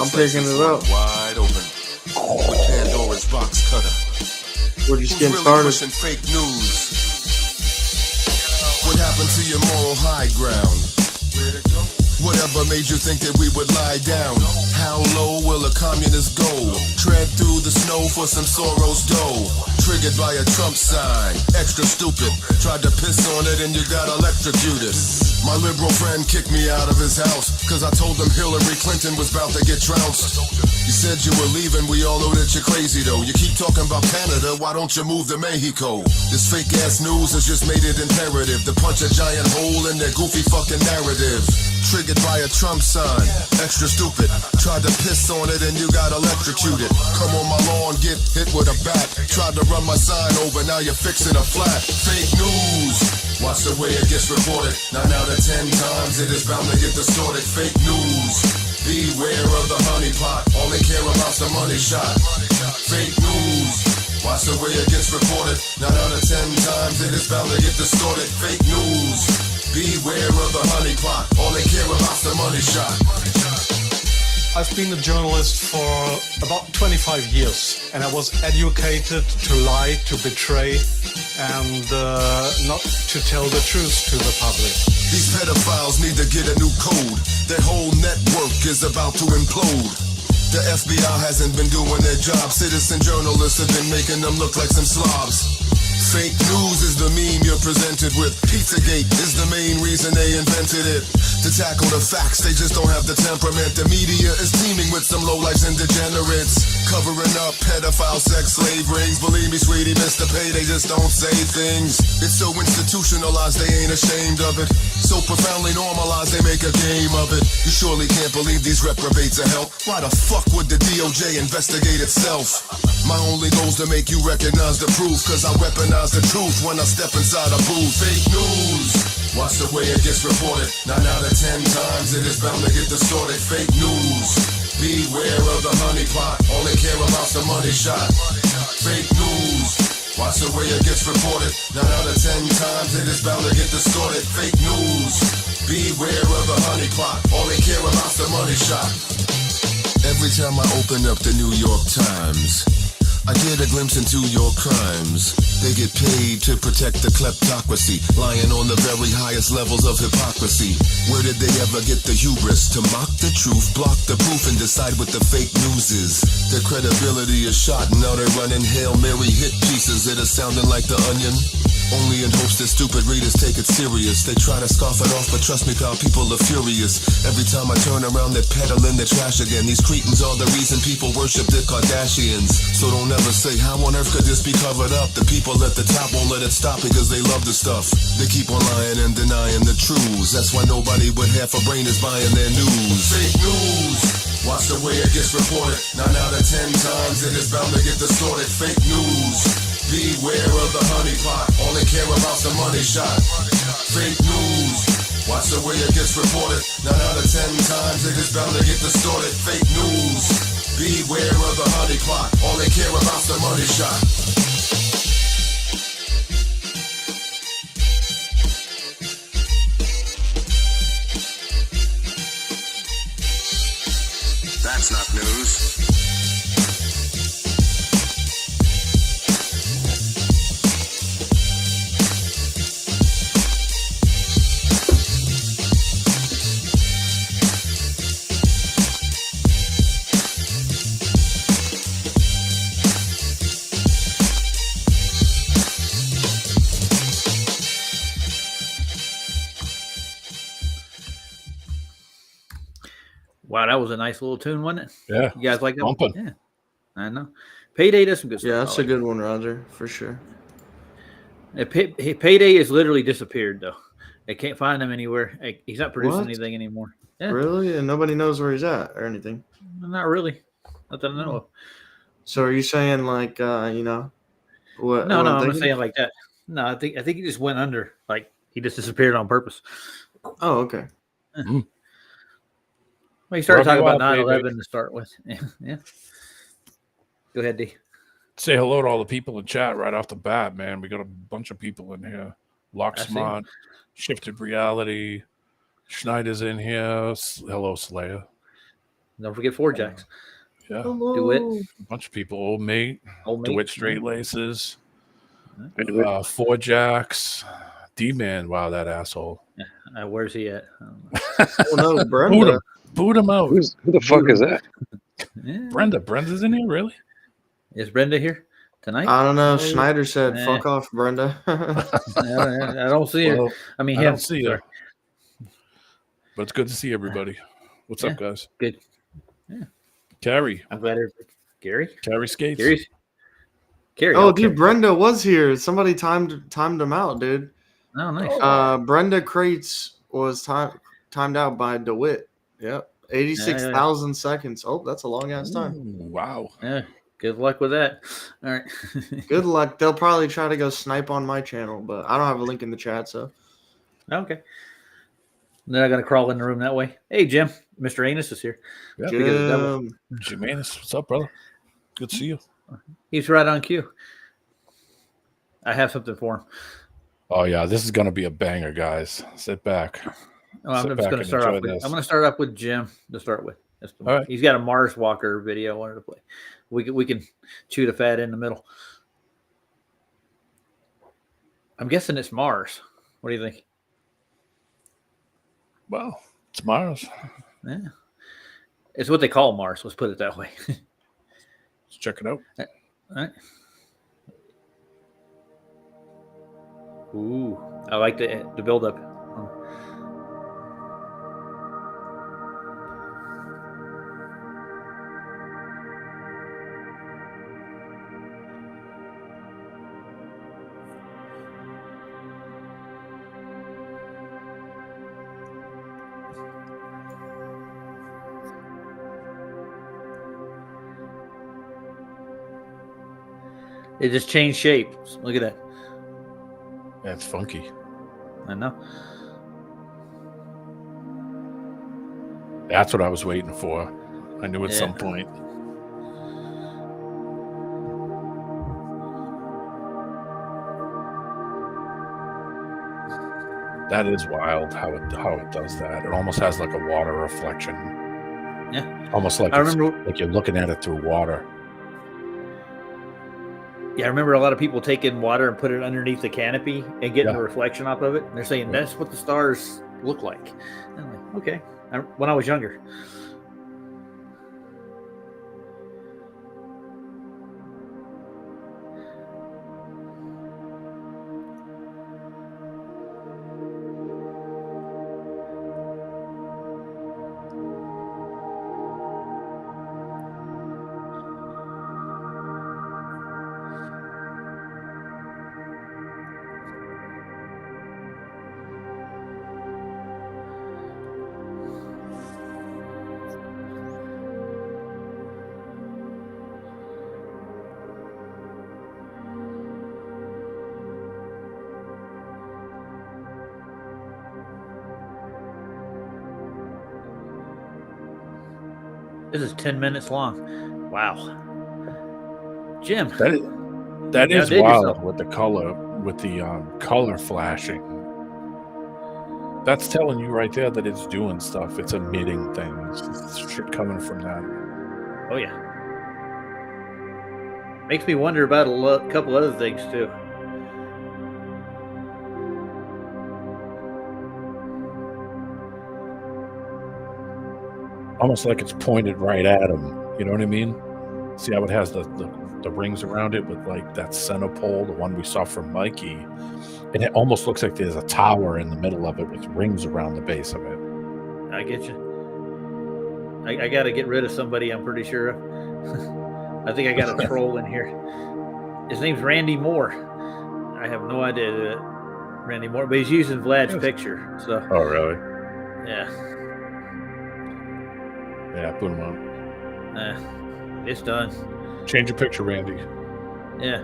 I'm picking it up. Wide open. With Pandora's box cutter. We're just getting really started. pushing fake news. What happened to your moral high ground? Where'd it go? Whatever made you think that we would lie down? How low will a communist go? Tread through the snow for some Soros dough. Triggered by a Trump sign, extra stupid. Tried to piss on it and you got electrocuted. My liberal friend kicked me out of his house, cause I told him Hillary Clinton was about to get trounced. You said you were leaving, we all know that you're crazy though. You keep talking about Canada, why don't you move to Mexico? This fake ass news has just made it imperative to punch a giant hole in their goofy fucking narrative. Triggered by a Trump sign, extra stupid. Tried to piss on it and you got electrocuted. Come on my lawn, get hit with a bat. Tried to run my sign over, now you're fixing a flat. Fake news, watch the way it gets reported. 9 out of 10 times it is bound to get distorted. Fake news, beware of the honeypot. All they care about's the money shot. Fake news, watch the way it gets reported. 9 out of 10 times it is bound to get distorted. Fake news, beware of the honeypot. All they care about's the money shot. I've been a journalist for about 25 years, and I was educated to lie, to betray, and not to tell the truth to the public. These pedophiles need to get a new code. Their whole network is about to implode. The FBI hasn't been doing their job. Citizen journalists have been making them look like some slobs. Fake news is the meme you're presented with. Pizzagate is the main reason they invented it. To tackle the facts, they just don't have the temperament. The media is teeming with some lowlifes and degenerates. Covering up pedophile sex slave rings. Believe me, sweetie, Mr. Pay, they just don't say things. It's so institutionalized, they ain't ashamed of it. So profoundly normalized, they make a game of it. You surely can't believe these reprobates are help. Why the fuck would the DOJ investigate itself? My only goal's to make you recognize the proof, cause I weaponize the truth when I step inside a booth. Fake news, watch the way it gets reported. 9 out of 10 times it is bound to get distorted. Fake news, beware of the honeypot. All they care about's the money shot. Fake news, watch the way it gets reported. 9 out of 10 times it is bound to get distorted. Fake news, beware of the honeypot. All they care about's the money shot. Every time I open up the New York Times, I get a glimpse into your crimes. They get paid to protect the kleptocracy, lying on the very highest levels of hypocrisy. Where did they ever get the hubris to mock the truth, block the proof, and decide what the fake news is? Their credibility is shot, and now they're running Hail Mary hit pieces that are sounding like The Onion. Only in hopes that stupid readers take it serious. They try to scoff it off, but trust me pal, people are furious. Every time I turn around, they're peddling their trash again. These cretins are the reason people worship the Kardashians. So don't ever say, how on earth could this be covered up? The people at the top won't let it stop because they love the stuff. They keep on lying and denying the truths. That's why nobody with half a brain is buying their news. Fake news, watch the way it gets reported. 9 out of 10 times it is bound to get distorted. Fake news, beware of the honeypot. All they care about's the money shot. Fake news, watch the way it gets reported. 9 out of 10 times it is bound to get distorted. Fake news, beware of the honeypot. All they care about's the money shot. That's not news. Wow, that was a nice little tune, wasn't it? Yeah. You guys like that? Bumping. Yeah, I know. Payday does some good stuff. Yeah, that's a good one, Roger, for sure. Payday has literally disappeared, though. They can't find him anywhere. He's not producing What? anything anymore. Yeah. Really? And nobody knows where he's at or anything? Not really. Not that I know of. So are you saying like, you know, what? No, what I'm not thinking? saying like that. No, I think he just went under. Like he just disappeared on purpose. Oh, okay. Well, he started Love talking you about all, 9/11 baby. to start with. Yeah. Go ahead, D. Say hello to all the people in chat right off the bat, man. We got a bunch of people in here. Locksmart, Shifted Reality, Schneider's in here. Hello, Slayer. Don't forget Four Jacks. Yeah, Hello. DeWitt. a bunch of people. Old Mate, Old Mate. DeWitt Straight Laces, I do it. Four Jacks, D-Man. Wow, that asshole. Where's he at? Oh no, Boot Brenda. him. Boot him out. Who the fuck is that? Yeah. Brenda's in here, really? Is Brenda here tonight? I don't know. Oh, Schneider said, Nah. "Fuck off, Brenda." I don't see her. Well, I mean, I him. don't see Sorry. you. But it's good to see everybody. What's up, guys? Good. Carrie. I'm glad everybody. Gary? Carrie Skates. Carrie. Oh, okay. dude, Brenda was here. Somebody timed him out, dude. Oh, nice. Brenda Crates was timed out by DeWitt. Yep, 86,000 seconds. Oh, that's a long ass time. Ooh, wow. Yeah. Good luck with that. All right. Good luck. They'll probably try to go snipe on my channel, but I don't have a link in the chat, so. Okay. They're not gonna crawl in the room that way. Hey, Jim. Mr. Anus is here. Yeah. Because of the devil. Jimenez, what's up, brother? Good to see you. He's right on cue. I have something for him. Oh yeah, this is gonna be a banger, guys. Sit back. Oh, I'm Sit just back going to and start enjoy off. With, this. I'm going to start off with Jim to start with. All right. He's got a Mars Walker video I wanted to play. We can chew the fat in the middle. I'm guessing it's Mars. What do you think? Well, it's Mars. Yeah, it's what they call Mars. Let's put it that way. Let's check it out. All right. Ooh, I like the build up. It just changed shapes. Look at that. That's funky. I know. That's what I was waiting for. I knew at some point. That is wild how it does that. It almost has like a water reflection. Yeah. Almost like I remember like you're looking at it through water. Yeah, I remember a lot of people taking water and put it underneath the canopy and getting the reflection off of it. And they're saying that's what the stars look like. And I'm like, okay. When I was younger. This is 10 minutes long. Wow. Jim. That is wild with the color, with the color flashing. That's telling you right there that it's doing stuff. It's emitting things. It's shit coming from that. Oh, yeah. Makes me wonder about a couple other things, too. Almost like it's pointed right at him. You know what I mean? See how it has the rings around it with like that center pole, the one we saw from Mikey. And it almost looks like there's a tower in the middle of it with rings around the base of it. I get you. I got to get rid of somebody, I'm pretty sure. I think I got a troll in here. His name's Randy Moore. I have no idea Randy Moore, but he's using Vlad's picture. So. Oh, really? Yeah. Yeah, put him on. It's done. Change your picture, Randy. Yeah.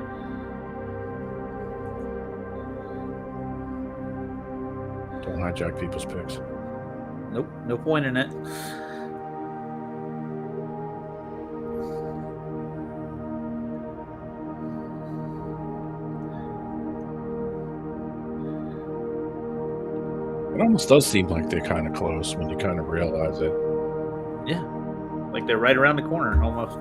Don't hijack people's pics. Nope. No point in it. It almost does seem like they're kind of close when you kind of realize it. Yeah. like they're right around the corner almost.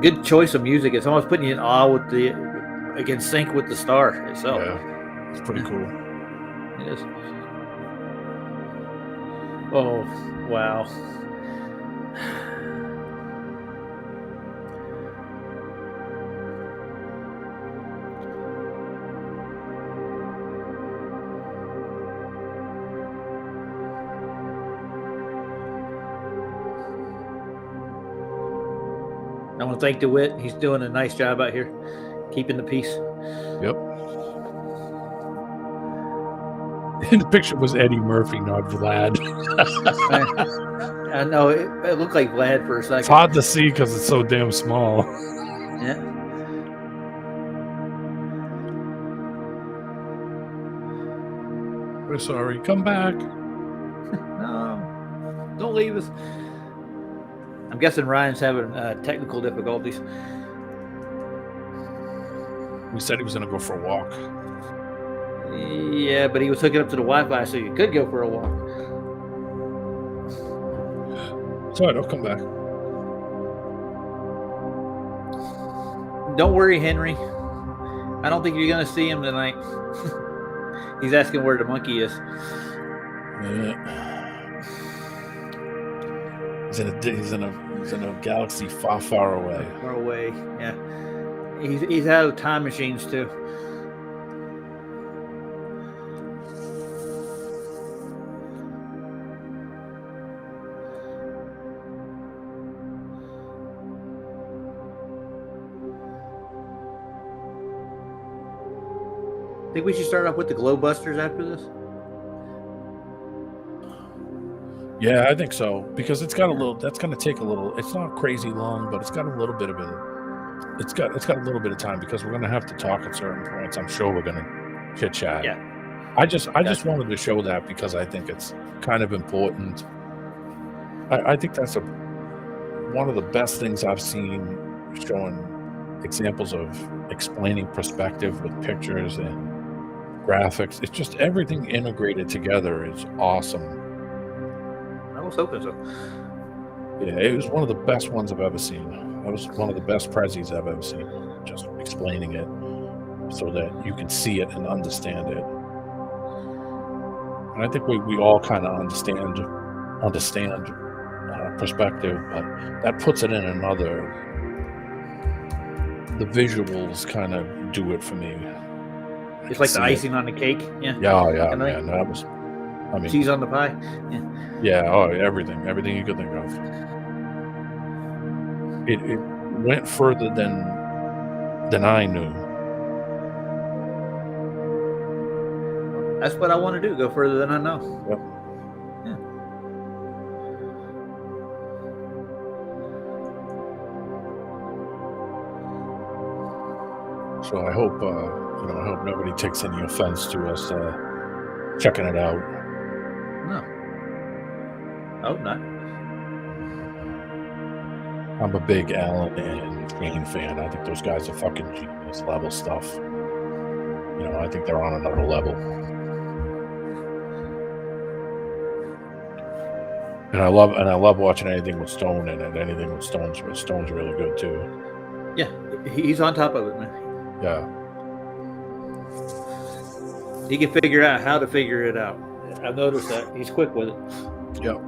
Good choice of music. It's almost putting you in awe with in sync with the star itself. Yeah, it's pretty cool. It is. Oh, wow. I want to thank DeWitt. He's doing a nice job out here, keeping the peace. Yep. And the picture was Eddie Murphy, not Vlad. I know it looked like Vlad for a second. It's hard to see because it's so damn small. Yeah. We're sorry. Come back. No, don't leave us. I'm guessing Ryan's having technical difficulties. We said he was going to go for a walk. Yeah, but he was hooking up to the Wi-Fi, so you could go for a walk. It's all right. I'll come back. Don't worry, Henry. I don't think you're going to see him tonight. He's asking where the monkey is. Yeah. He's in a galaxy far, far away. Far away, yeah. He's out of time machines too. Think we should start off with the Glow Busters after this? Yeah, I think so, because it's got a little. That's going to take a little. It's not crazy long, but it's got a little bit of a. It's got a little bit of time because we're going to have to talk at certain points. I'm sure we're going to chit chat. Yeah. I just wanted to show that because I think it's kind of important. I think that's one of the best things I've seen, showing examples of explaining perspective with pictures and graphics. It's just everything integrated together is awesome. I was hoping so. Yeah, it was one of the best ones I've ever seen. That was one of the best prezzies I've ever seen. Just explaining it so that you can see it and understand it. And I think we all kind of understand perspective, but that puts it in another. The visuals kind of do it for me. It's like the icing on the cake. Yeah. Yeah, man. That was. I mean, cheese on the pie. Yeah. Oh, everything you could think of. It went further than I knew. That's what I want to do. Go further than I know. Yep. Yeah. So I hope I hope nobody takes any offense to us checking it out. No. I hope not. I'm a big Alan and Shane fan. I think those guys are fucking genius level stuff. I think they're on another level. And I love watching anything with Stone in it. Anything with Stone's really good too. Yeah, he's on top of it, man. Yeah. He can figure out how to figure it out. I've noticed that. He's quick with it. Yep.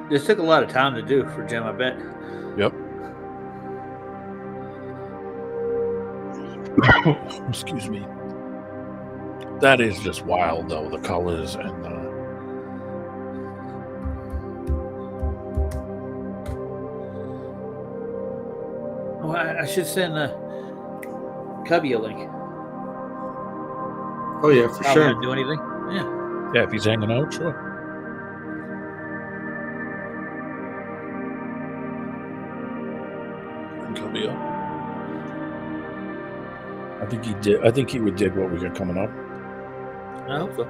This took a lot of time to do for Jim, I bet. Yep. Excuse me. That is just wild, though. The colors and Oh, I should send Cubby a link. Oh yeah, for Probably sure. not do anything. Yeah. yeah, if he's hanging out, sure. He'll be up. I think he did. I think he would dig what we got coming up. I hope so.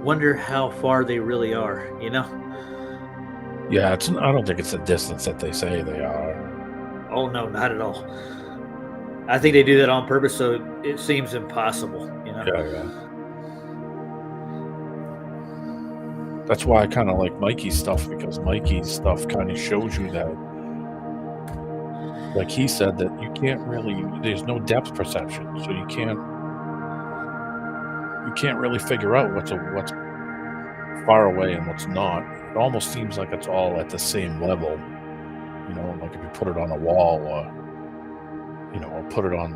Wonder how far they really are, you know? Yeah, it's. I don't think it's the distance that they say they are. Oh, no, not at all. I think they do that on purpose so it seems impossible, you know? Yeah. That's why I kind of like Mikey's stuff, because Mikey's stuff kind of shows you that, like he said, that you can't really. There's no depth perception, so you can't really figure out what's far away and what's not. It almost seems like it's all at the same level, you know, like if you put it on a wall, or you know, or put it on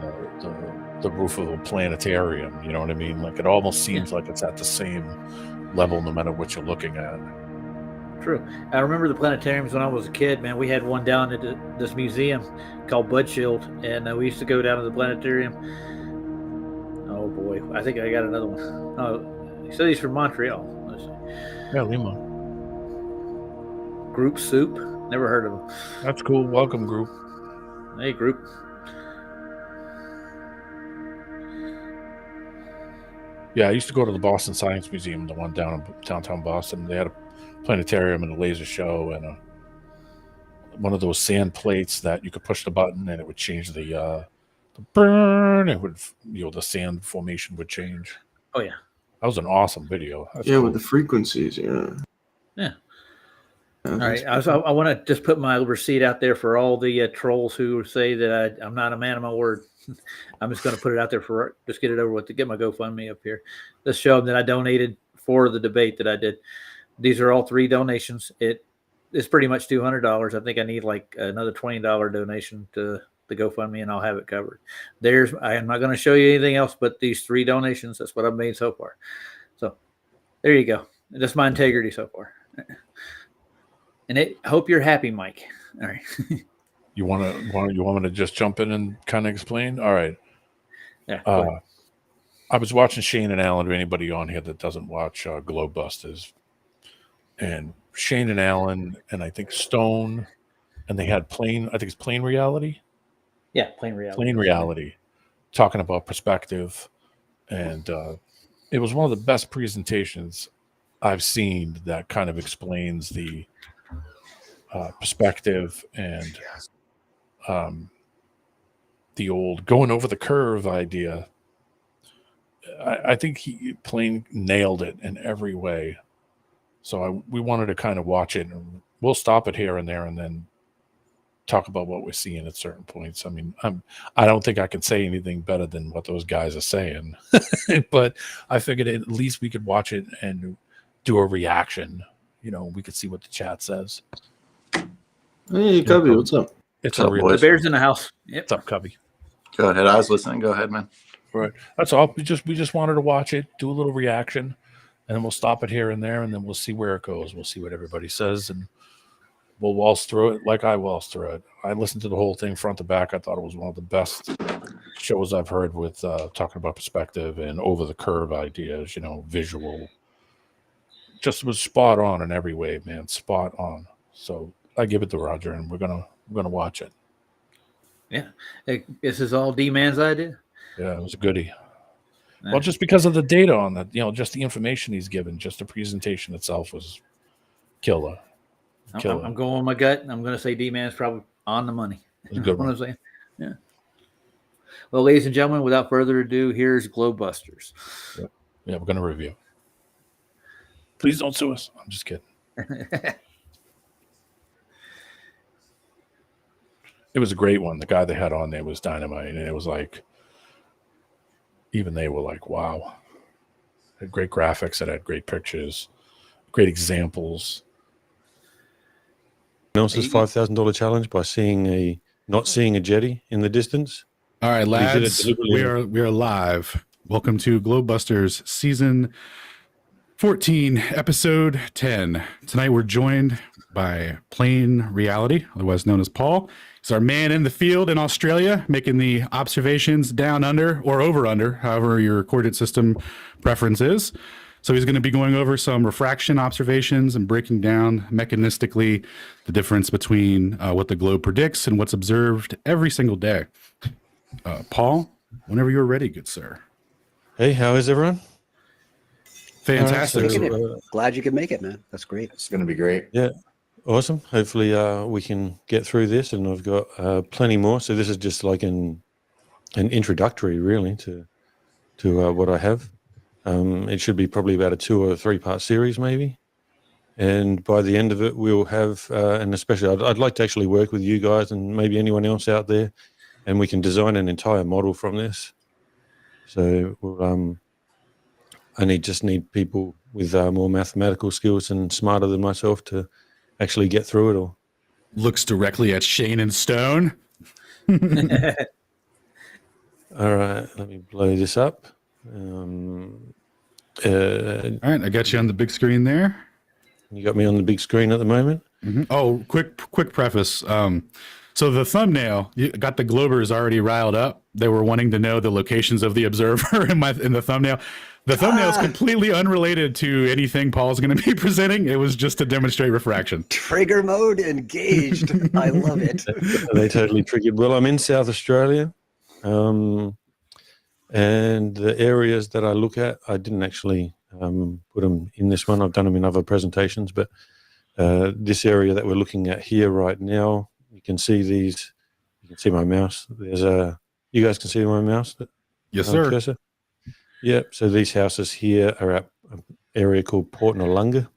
the roof of a planetarium. You know what I mean? Like it almost seems like it's at the same level, no matter what you're looking at. True. I remember the planetariums when I was a kid, man. We had one down at this museum called Bud Shield, and we used to go down to the planetarium. Oh boy, I think I got another one. Oh, he said he's from Montreal. Let's see. Yeah, Lima. Group Soup. Never heard of them. That's cool. Welcome, group. Hey, group. Yeah, I used to go to the Boston Science Museum, the one down in downtown Boston. They had a planetarium and a laser show and one of those sand plates that you could push the button and it would change the burn. It would, you know, the sand formation would change. Oh yeah, that was an awesome video. That's yeah, cool. with the frequencies. Yeah. All right, I want to just put my receipt out there for all the trolls who say that I'm not a man of my word. I'm just going to put it out there for just get it over with to get my GoFundMe up here. Let's show them that I donated for the debate that I did. These are all 3 donations. It's pretty much $200. I think I need like another $20 donation to the GoFundMe, and I'll have it covered. I am not going to show you anything else but these 3 donations. That's what I've made so far. So there you go. That's my integrity so far. And I hope you're happy, Mike. All right. You want me to just jump in and kind of explain? All right. Yeah. I was watching Shane and Alan, or anybody on here that doesn't watch Globebusters, and Shane and Alan, and I think Stone, and they had I think it's Plain Reality. Yeah, Plain Reality. Plain Reality, talking about perspective, and it was one of the best presentations I've seen that kind of explains the perspective and the old going over the curve idea. I think Plain nailed it in every way. So we wanted to kind of watch it, and we'll stop it here and there and then talk about what we're seeing at certain points. I mean, I don't think I can say anything better than what those guys are saying, but I figured at least we could watch it and do a reaction. You know, we could see what the chat says. Hey, Cubby, what's up? It's What's a up, real. The bear's in the house. Yep. What's up, Cubby? Go ahead. I was listening. Go ahead, man. Right. That's all. We just wanted to watch it, do a little reaction, and then we'll stop it here and there, and then we'll see where it goes. We'll see what everybody says, and we'll waltz through it like I waltzed through it. I listened to the whole thing front to back. I thought it was one of the best shows I've heard with talking about perspective and over the curve ideas, you know, visual. Just was spot on in every way, man. Spot on. So I give it to Roger, and we're gonna watch it. Yeah. This is all D-Man's idea. Yeah, it was a goodie. Well, just because of the data on that, you know, just the information he's given, just the presentation itself was killer. I'm going with my gut. I'm going to say D-Man's probably on the money. It's a good What one. I'm saying. Yeah. Well, ladies and gentlemen, without further ado, here's Globebusters. Yeah, we're going to review. Please don't sue us. I'm just kidding. It was a great one. The guy they had on there was dynamite, and it was like, even they were like, wow. It had great graphics. It had great pictures, great examples. Else's $5,000 challenge by not seeing a jetty in the distance. All right, But he did it lads, deliberately. we are live. Welcome to Globebusters season 14, episode 10. Tonight we're joined by Plain Reality, otherwise known as Paul. He's our man in the field in Australia, making the observations down under or over under, however your coordinate system preference is. So he's going to be going over some refraction observations and breaking down mechanistically the difference between what the globe predicts and what's observed every single day. Paul, whenever you're ready, good sir. Hey, how is everyone? Fantastic. All right, Making it. Glad you could make it, man. That's great. It's going to be great. Yeah, awesome. Hopefully we can get through this, and I've got plenty more. So this is just like an introductory, really, to what I have. It should be probably about a 2 or 3 part series, maybe. And by the end of it, we'll have, and especially I'd like to actually work with you guys and maybe anyone else out there, and we can design an entire model from this. So we'll, just need people with more mathematical skills and smarter than myself to actually get through it all. Looks directly at Shane and Stone. All right, let me blow this up. All right, I got you on the big screen there. You got me on the big screen at the moment. Mm-hmm. Oh, quick preface. So the thumbnail, you got the Globers already riled up. They were wanting to know the locations of the observer in the thumbnail. The thumbnail is completely unrelated to anything Paul's going to be presenting. It was just to demonstrate refraction. Trigger mode engaged. I love it. They totally triggered. Well, I'm in South Australia. And the areas that I look at, I didn't actually put them in this one. I've done them in other presentations, but this area that we're looking at here right now, you can see these. You can see my mouse. You guys can see my mouse? Yes, sir. Cursor? Yep. So these houses here are at an area called Port Noarlunga.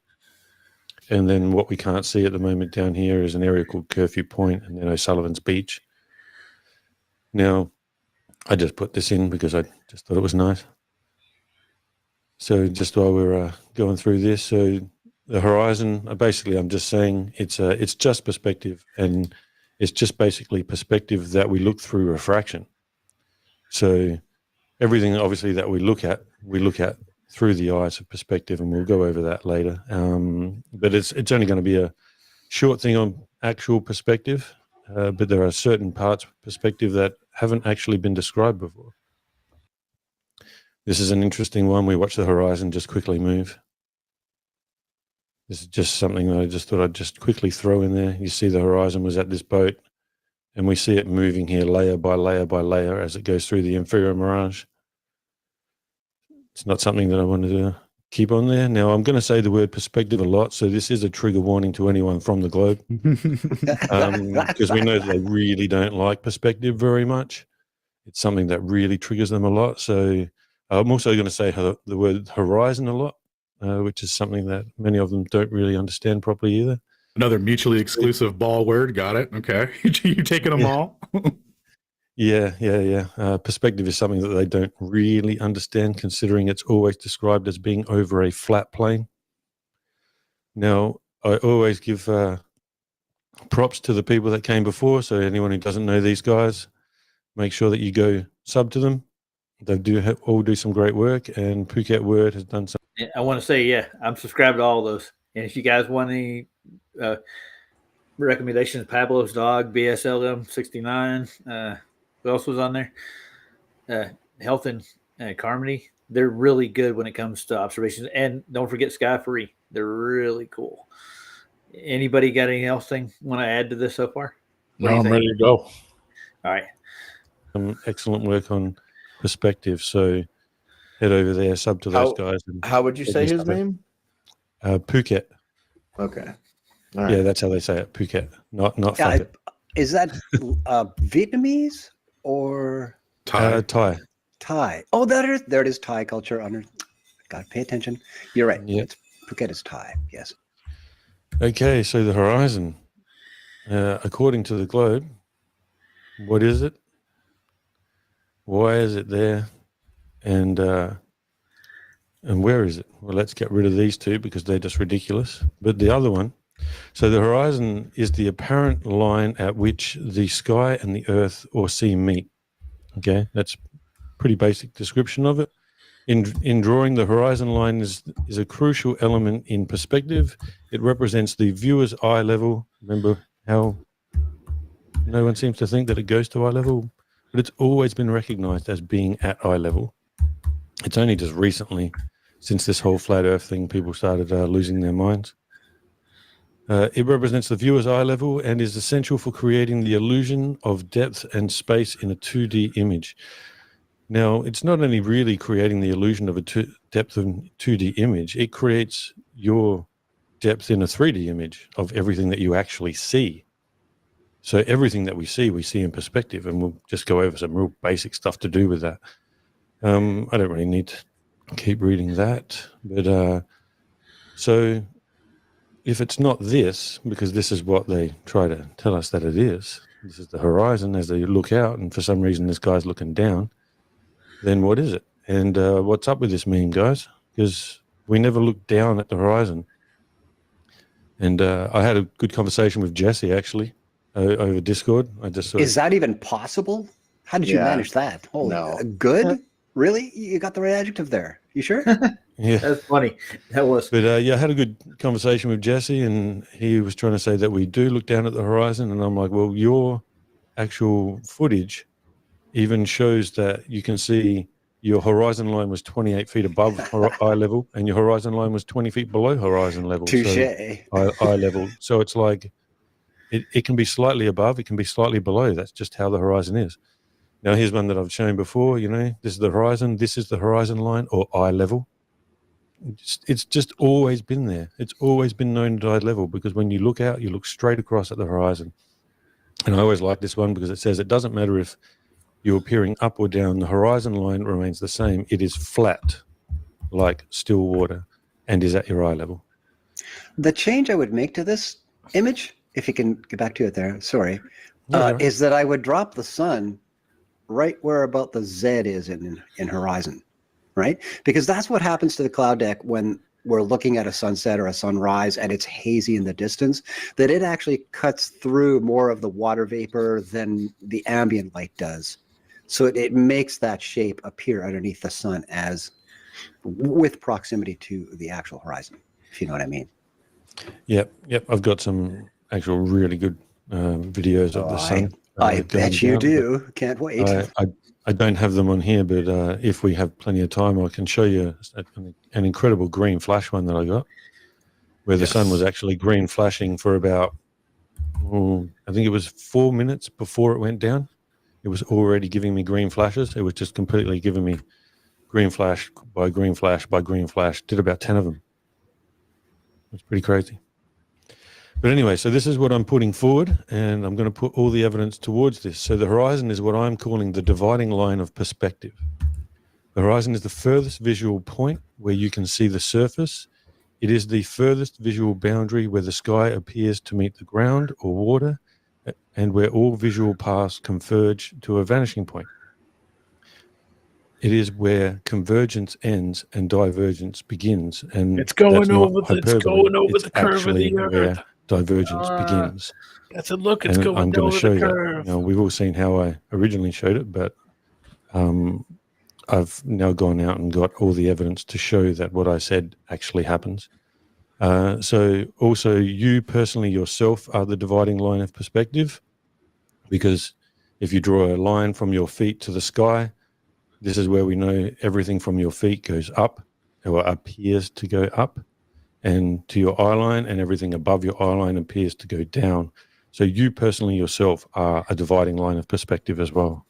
And then what we can't see at the moment down here is an area called Curfew Point and then O'Sullivan's Beach. Now, I just put this in because I just thought it was nice. So just while we're going through this, so the horizon, basically I'm just saying it's just perspective, and it's just basically perspective that we look through refraction. So everything obviously that we look at through the eyes of perspective, and we'll go over that later. But it's only going to be a short thing on actual perspective, but there are certain parts of perspective that haven't actually been described before. This is an interesting one. We watch the horizon just quickly move. This is just something that I just thought I'd just quickly throw in there. You see the horizon was at this boat, and we see it moving here layer by layer by layer as it goes through the inferior mirage. It's not something that I wanted to keep on there. Now, I'm going to say the word perspective a lot, so this is a trigger warning to anyone from the globe, because we know they really don't like perspective very much. It's something that really triggers them a lot. So I'm also going to say the word horizon a lot, which is something that many of them don't really understand properly either. Another mutually exclusive ball word. Got it. Okay. You taking them all? Yeah. Perspective is something that they don't really understand, considering it's always described as being over a flat plane. Now, I always give props to the people that came before. So anyone who doesn't know these guys, make sure that you go sub to them. They all do some great work, and Phuket Word has done some. I want to say, yeah, I'm subscribed to all of those. And if you guys want any recommendations, Pablo's Dog, BSLM 69, who else was on there? Health and Carmody. They're really good when it comes to observations. And don't forget Sky Free. They're really cool. Anybody got anything else want to add to this so far? No, I'm ready to go. All right. Some excellent work on perspective. So head over there, sub to those guys. How would you say his name? Phuket. Okay. All Yeah, right. that's how they say it. Phuket, not Yeah, fuck it. is that Vietnamese or Thai. Thai? Oh, there it is. Thai culture. Got to pay attention. You're right. Yep. Phuket is Thai. Yes. Okay, so the horizon, according to the globe, what is it? Why is it there? And where is it? Well, let's get rid of these two because they're just ridiculous. But the other one, so the horizon is the apparent line at which the sky and the earth or sea meet. Okay, that's pretty basic description of it. In drawing, the horizon line is a crucial element in perspective. It represents the viewer's eye level. Remember how no one seems to think that it goes to eye level, but it's always been recognized as being at eye level. It's only just recently, since this whole flat earth thing, people started losing their minds. It represents the viewer's eye level and is essential for creating the illusion of depth and space in a 2D image. Now, it's not only really creating the illusion of a depth of 2D image, it creates your depth in a 3D image of everything that you actually see. So everything that we see in perspective, and we'll just go over some real basic stuff to do with that. I don't really need to keep reading that, but so if it's not this, because this is what they try to tell us that it is, this is the horizon as they look out, and for some reason this guy's looking down, then what is it? And what's up with this meme, guys? Because we never look down at the horizon. And I had a good conversation with Jesse, actually, over Discord. Is that even possible? How did you manage that? Holy, good? Really? You got the right adjective there. You sure? Yeah, that's funny. That was. But yeah, I had a good conversation with Jesse, and he was trying to say that we do look down at the horizon, and I'm like, well, your actual footage even shows that you can see your horizon line was 28 feet above eye level, and your horizon line was 20 feet below horizon level. Touche. So eye level. So it's like it can be slightly above, it can be slightly below. That's just how the horizon is. Now, here's one that I've shown before. You know, this is the horizon. This is the horizon line, or eye level. It's just always been there. It's always been known at eye level, because when you look out, you look straight across at the horizon. And I always like this one because it says it doesn't matter if you're peering up or down, the horizon line remains the same. It is flat, like still water, and is at your eye level. The change I would make to this image, if you can get back to it there, sorry, Yeah. is that I would drop the sun right where about the Z is in horizon, right? Because that's what happens to the cloud deck when we're looking at a sunset or a sunrise and it's hazy in the distance, that it actually cuts through more of the water vapor than the ambient light does. So it makes that shape appear underneath the sun as with proximity to the actual horizon, if you know what I mean. Yep. I've got some actual really good videos of the sun. I bet you do. Can't wait. I don't have them on here, but if we have plenty of time, I can show you an incredible green flash one that I got, where the sun was actually green flashing for about, I think it was 4 minutes before it went down. It was already giving me green flashes. It was just completely giving me green flash by green flash by green flash. Did about 10 of them. It's pretty crazy. But anyway, so this is what I'm putting forward, and I'm going to put all the evidence towards this. So the horizon is what I'm calling the dividing line of perspective. The horizon is the furthest visual point where you can see the surface. It is the furthest visual boundary where the sky appears to meet the ground or water, and where all visual paths converge to a vanishing point. It is where convergence ends and divergence begins, and it's going over it's the curve of the where earth. Divergence begins. That's a look. It's and going I'm going over to show the you curve. that. Now, we've all seen how I originally showed it, but I've now gone out and got all the evidence to show that what I said actually happens. So also you personally yourself are the dividing line of perspective, because if you draw a line from your feet to the sky, this is where we know everything from your feet goes up or appears to go up, and to your eye line, and everything above your eye line appears to go down. So you personally yourself are a dividing line of perspective as well.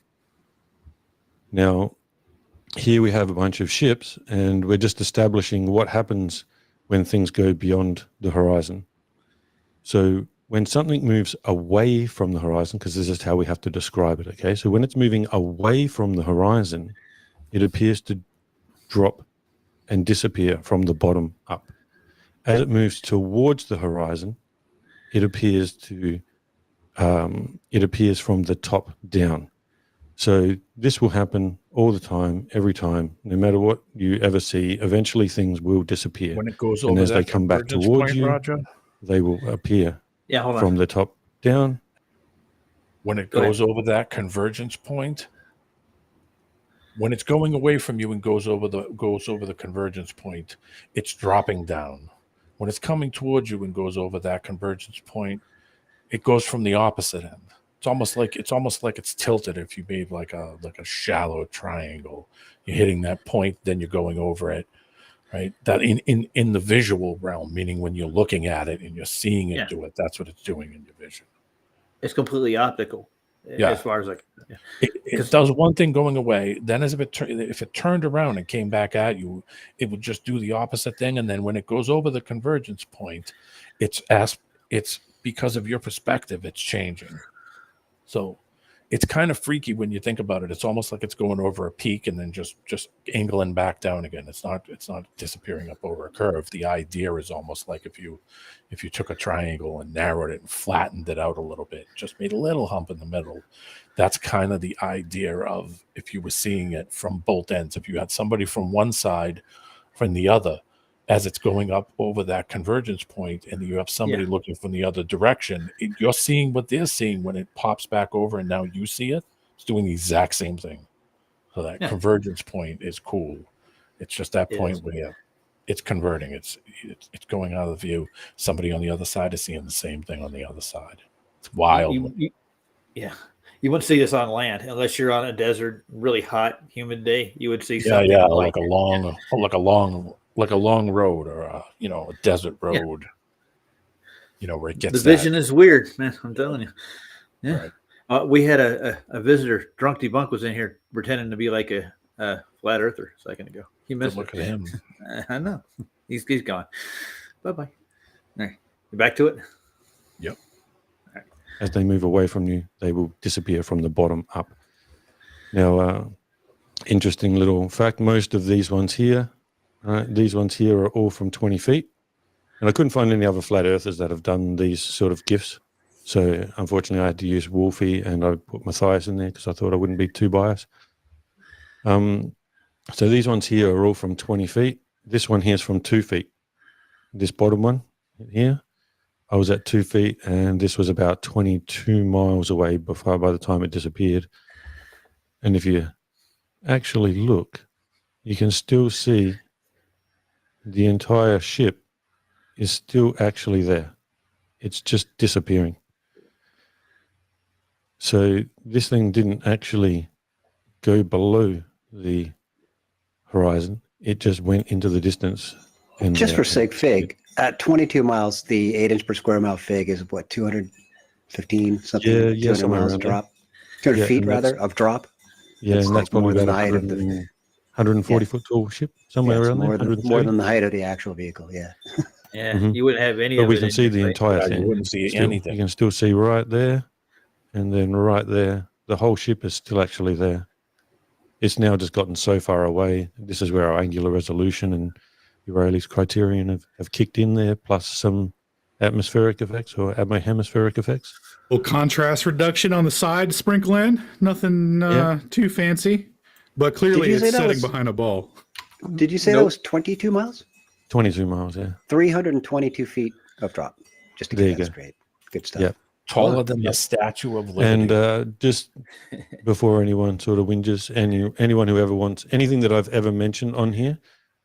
Now, here we have a bunch of ships, and we're just establishing what happens when things go beyond the horizon. So when something moves away from the horizon, because this is how we have to describe it, okay? So when it's moving away from the horizon, it appears to drop and disappear from the bottom up. As it moves towards the horizon, it appears from the top down. So this will happen all the time, every time, no matter what you ever see. Eventually, things will disappear. When it goes And over as they that come back convergence towards point, you, Roger, they will appear Yeah, hold from on. the top down. when it Go ahead. goes over that convergence point, when it's going away from you and goes over the convergence point, it's dropping down. When it's coming towards you and goes over that convergence point, it goes from the opposite end. It's almost like it's tilted. If you made like a shallow triangle, you're hitting that point, then you're going over it, right? That in the visual realm, meaning when you're looking at it and you're seeing it do it, that's what it's doing in your vision. It's completely optical. Yeah. As far as like, it does one thing going away. Then as if it turned around and came back at you, it would just do the opposite thing. And then when it goes over the convergence point, it's because of your perspective, it's changing. So it's kind of freaky when you think about it. It's almost like it's going over a peak and then just angling back down again. It's not disappearing up over a curve. The idea is almost like if you took a triangle and narrowed it and flattened it out a little bit, just made a little hump in the middle. That's kind of the idea of if you were seeing it from both ends. If you had somebody from one side, from the other, as it's going up over that convergence point, and you have somebody looking from the other direction, you're seeing what they're seeing when it pops back over, and now you see it. It's doing the exact same thing. So that convergence point is cool. It's just that point where it's converting. It's going out of the view. Somebody on the other side is seeing the same thing on the other side. It's wild. You wouldn't see this on land unless you're on a desert, really hot, humid day. You would see something like a long road or a desert road. Where it gets the vision is weird, man. I'm telling you. Yeah. Right. We had a visitor, Drunk Debunk, was in here pretending to be like a flat earther a second ago. He missed Look at him. I know. He's gone. Bye bye. All right. You back to it? Yep. All right. As they move away from you, they will disappear from the bottom up. Now, interesting little fact: most of these ones here. These ones here are all from 20 feet. And I couldn't find any other flat earthers that have done these sort of GIFs. So unfortunately, I had to use Wolfie, and I put Matthias in there because I thought I wouldn't be too biased. So these ones here are all from 20 feet. This one here is from 2 feet. This bottom one here, I was at 2 feet, and this was about 22 miles away by the time it disappeared. And if you actually look, you can still see the entire ship is still actually there. It's just disappearing. So this thing didn't actually go below the horizon. It just went into the distance. And, just for sig fig, at 22 miles, the 8-inch per square mile fig is what, 215 something? Yeah, 200 miles drop. 200 feet rather of drop. Yeah, and that's probably about 140 foot tall ship, somewhere around there. More than the height of the actual vehicle. Yeah. Yeah, you wouldn't have any. But we can see the entire thing. You wouldn't see anything. You can still see right there, and then right there. The whole ship is still actually there. It's now just gotten so far away. This is where our angular resolution and Eurali's criterion have kicked in there, plus some atmospheric effects or atmohemispheric effects. Well, contrast reduction on the side, sprinkle in. Nothing too fancy, but clearly it's setting behind a ball. Did you say that was 22 miles? 22 miles, yeah. 322 feet of drop. Just to get that straight. Good stuff. Yep. Taller than the Statue of Liberty. And just before anyone sort of whinges, anyone who ever wants anything that I've ever mentioned on here,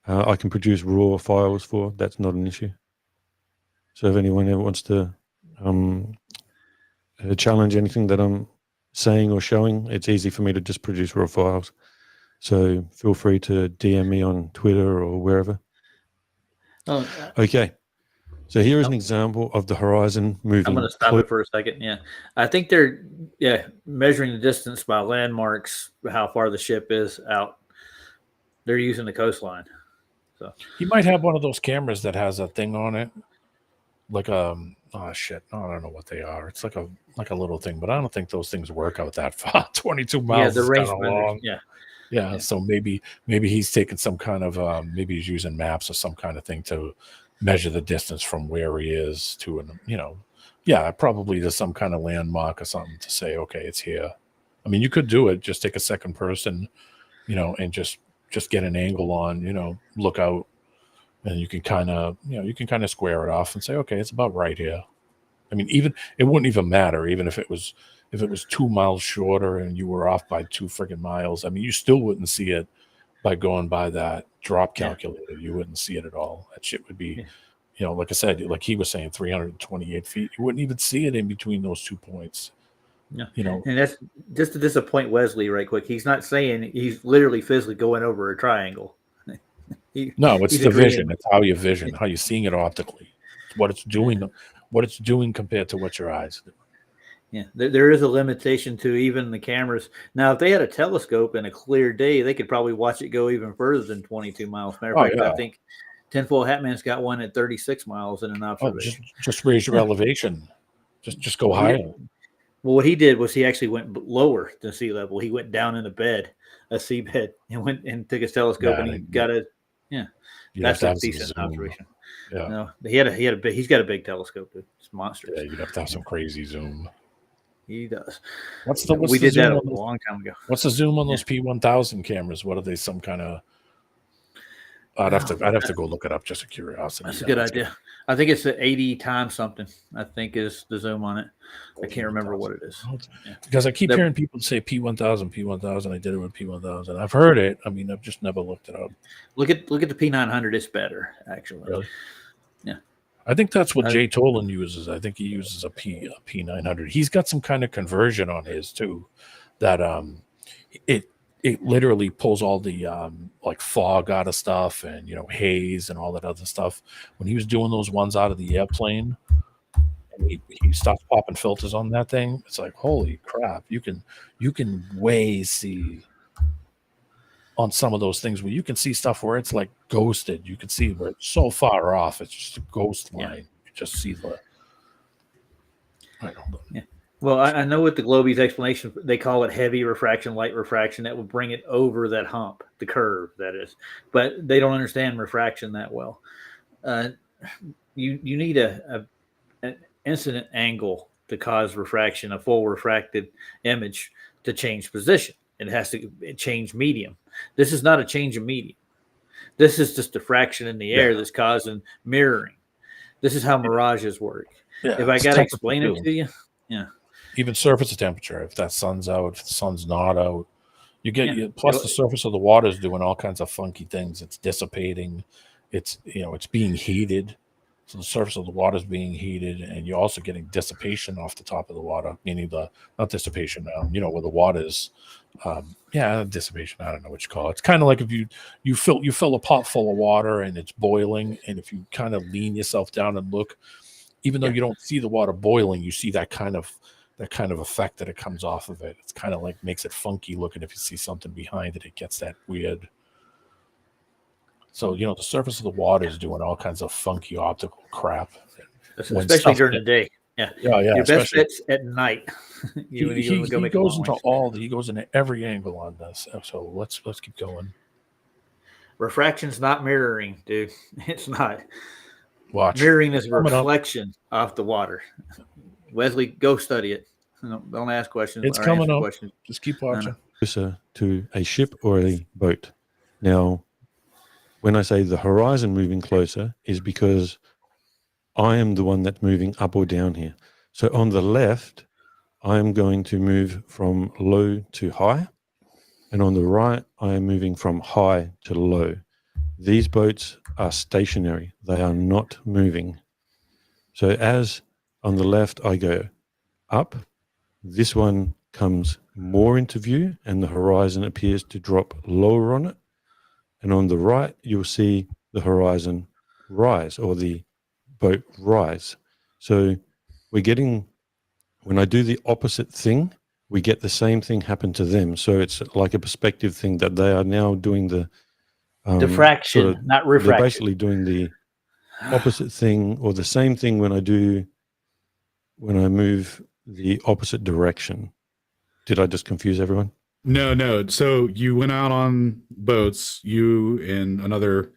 I can produce raw files for. That's not an issue. So if anyone ever wants to challenge anything that I'm saying or showing, it's easy for me to just produce raw files. So feel free to DM me on Twitter or wherever. Okay. So here is an example of the horizon moving. I'm going to stop it for a second. Yeah. I think they're measuring the distance by landmarks, how far the ship is out. They're using the coastline. So you might have one of those cameras that has a thing on it oh shit, I don't know what they are. It's like a little thing, but I don't think those things work out that far. 22 miles the is race kind of benders. long. Yeah. Yeah, so maybe he's taking some kind of maybe he's using maps or some kind of thing to measure the distance from where he is to probably there's some kind of landmark or something to say, okay, it's here. I mean, you could do it, just take a second person, and just get an angle on, look out, and you can kind of square it off and say, okay, it's about right here. I mean, even it wouldn't even matter, even if it was 2 miles shorter and you were off by 2 friggin' miles. I mean, you still wouldn't see it by going by that drop calculator. You wouldn't see it at all. That shit would be, like I said, like he was saying, 328 feet. You wouldn't even see it in between those 2 points. Yeah. And that's just to disappoint Wesley right quick. He's not saying he's literally physically going over a triangle. No, it's the vision. It's how you vision, how you're seeing it optically. It's what it's doing, what it's doing compared to what your eyes do. Yeah, there is a limitation to even the cameras. Now, if they had a telescope and a clear day, they could probably watch it go even further than 22 miles. Matter of fact, I think Tinfoil Hatman's got one at 36 miles in an observation. Just raise your elevation. Just go higher. Well, what he did was he actually went lower than sea level. He went down in a seabed, and went and took his telescope, and he got a that's a decent observation. Yeah, no, he's got a big telescope. It's monstrous. Yeah, you'd have to have some crazy zoom. He does. We did that a long time ago. What's the zoom on those P1000 cameras? What are they? Some kind of? I'd have to go look it up just for curiosity. That's a good idea. I think it's 80 times something. I think is the zoom on it. I can't remember what it is. Because I keep hearing people say P1000. I did it with P1000. I've heard it. I mean, I've just never looked it up. Look at the P900. It's better, actually. Really? Yeah. I think that's what Jay Tolan uses. I think he uses a P900. He's got some kind of conversion on his too, that it literally pulls all the like fog out of stuff and haze and all that other stuff. When he was doing those ones out of the airplane, and he stopped popping filters on that thing. It's like, holy crap! You can way see on some of those things where you can see stuff where it's like ghosted. You can see where it's so far off. It's just a ghost line. You just see the. I don't know. Yeah. Well, I know with the Globies explanation, they call it heavy refraction, light refraction. That would bring it over that hump, the curve, that is. But they don't understand refraction that well. You need an incident angle to cause refraction, a full refracted image to change position. It has to change medium. This is not a change of medium. This is just a fraction in the air that's causing mirroring. This is how mirages work. Yeah, if I got to explain it to you, even surface temperature. If that sun's out, if the sun's not out, you get plus the surface of the water is doing all kinds of funky things. It's dissipating. It's it's being heated. So the surface of the water is being heated, and you're also getting dissipation off the top of the water, meaning not dissipation, where the water is. Dissipation. I don't know what you call it. It's kind of like if you fill a pot full of water and it's boiling, and if you kind of lean yourself down and look, even though you don't see the water boiling, you see that kind of effect that it comes off of it. It's kind of like makes it funky looking. If you see something behind it, it gets that weird. So, the surface of the water is doing all kinds of funky optical crap. Especially during the day. Yeah. Your best bet's at night. He goes into every angle on this. So let's keep going. Refraction's not mirroring, dude. It's not. Watch. Mirroring is a reflection off the water. Wesley, go study it. Don't ask questions. It's coming up. Just keep watching. Closer to a ship or a boat. Now, when I say the horizon moving closer is because I am the one that's moving up or down here. So on the left, I am going to move from low to high. And on the right, I am moving from high to low. These boats are stationary. They are not moving. So as on the left, I go up, this one comes more into view and the horizon appears to drop lower on it. And on the right, you'll see the horizon rise or the boat rise. So we're getting, when I do the opposite thing, we get the same thing happen to them. So it's like a perspective thing that they are now doing the diffraction, not refraction. They're basically doing opposite thing or the same thing when I move the opposite direction. Did I just confuse everyone? No. So you went out on boats, you and another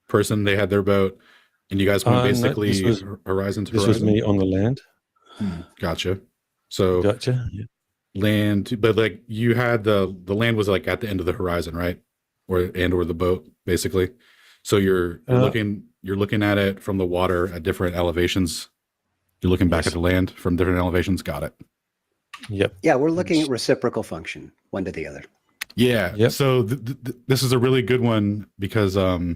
person, they had their boat, and you guys went No, basically horizon to this horizon? was me on the land. Gotcha. So Gotcha. Yeah. land, but like you had the land was like at the end of the horizon, right? Or the boat, basically. So you're looking at it from the water at different elevations. You're looking back Yes. at the land from different elevations. Got it. Yep. Yeah, we're looking at reciprocal function, one to the other. Yeah. Yep. So this is a really good one because I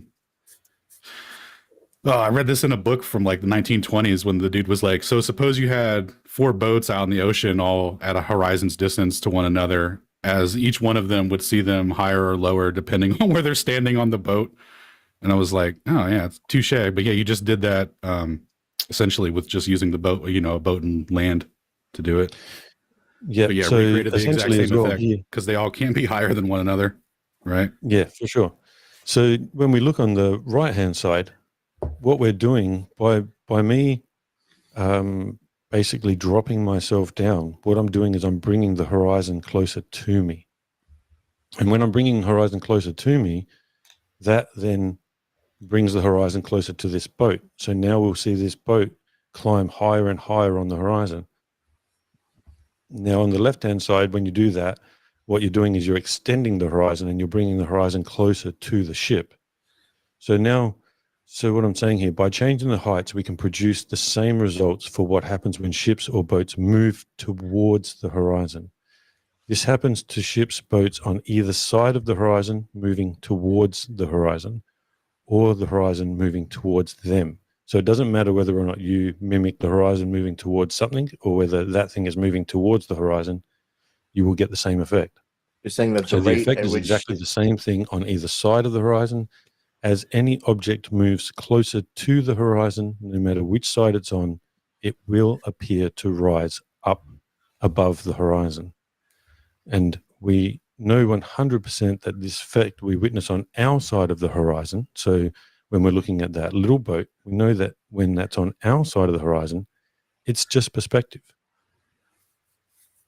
read this in a book from like the 1920s when the dude was like, so suppose you had 4 boats out in the ocean all at a horizon's distance to one another, as each one of them would see them higher or lower depending on where they're standing on the boat. And I was like, oh yeah, it's touche. But yeah, you just did that essentially with just using the boat, a boat and land to do it. Yeah. But yeah, So recreated the exact essentially as same well effect here. because they all can't be higher than one another, right? Yeah, for sure. So when we look on the right-hand side, what we're doing by me basically dropping myself down, what I'm doing is I'm bringing the horizon closer to me. And when I'm bringing horizon closer to me, that then brings the horizon closer to this boat. So now we'll see this boat climb higher and higher on the horizon. Now on the left-hand side, when you do that, what you're doing is you're extending the horizon and you're bringing the horizon closer to the ship. So what I'm saying here, by changing the heights, we can produce the same results for what happens when ships or boats move towards the horizon. This happens to ships, boats on either side of the horizon moving towards the horizon, or the horizon moving towards them. So it doesn't matter whether or not you mimic the horizon moving towards something or whether that thing is moving towards the horizon, you will get the same effect. You're saying that So the rate effect at is which exactly the same thing on either side of the horizon. As any object moves closer to the horizon, no matter which side it's on, it will appear to rise up above the horizon. And we know 100% that this effect we witness on our side of the horizon. So when we're looking at that little boat, we know that when that's on our side of the horizon, it's just perspective.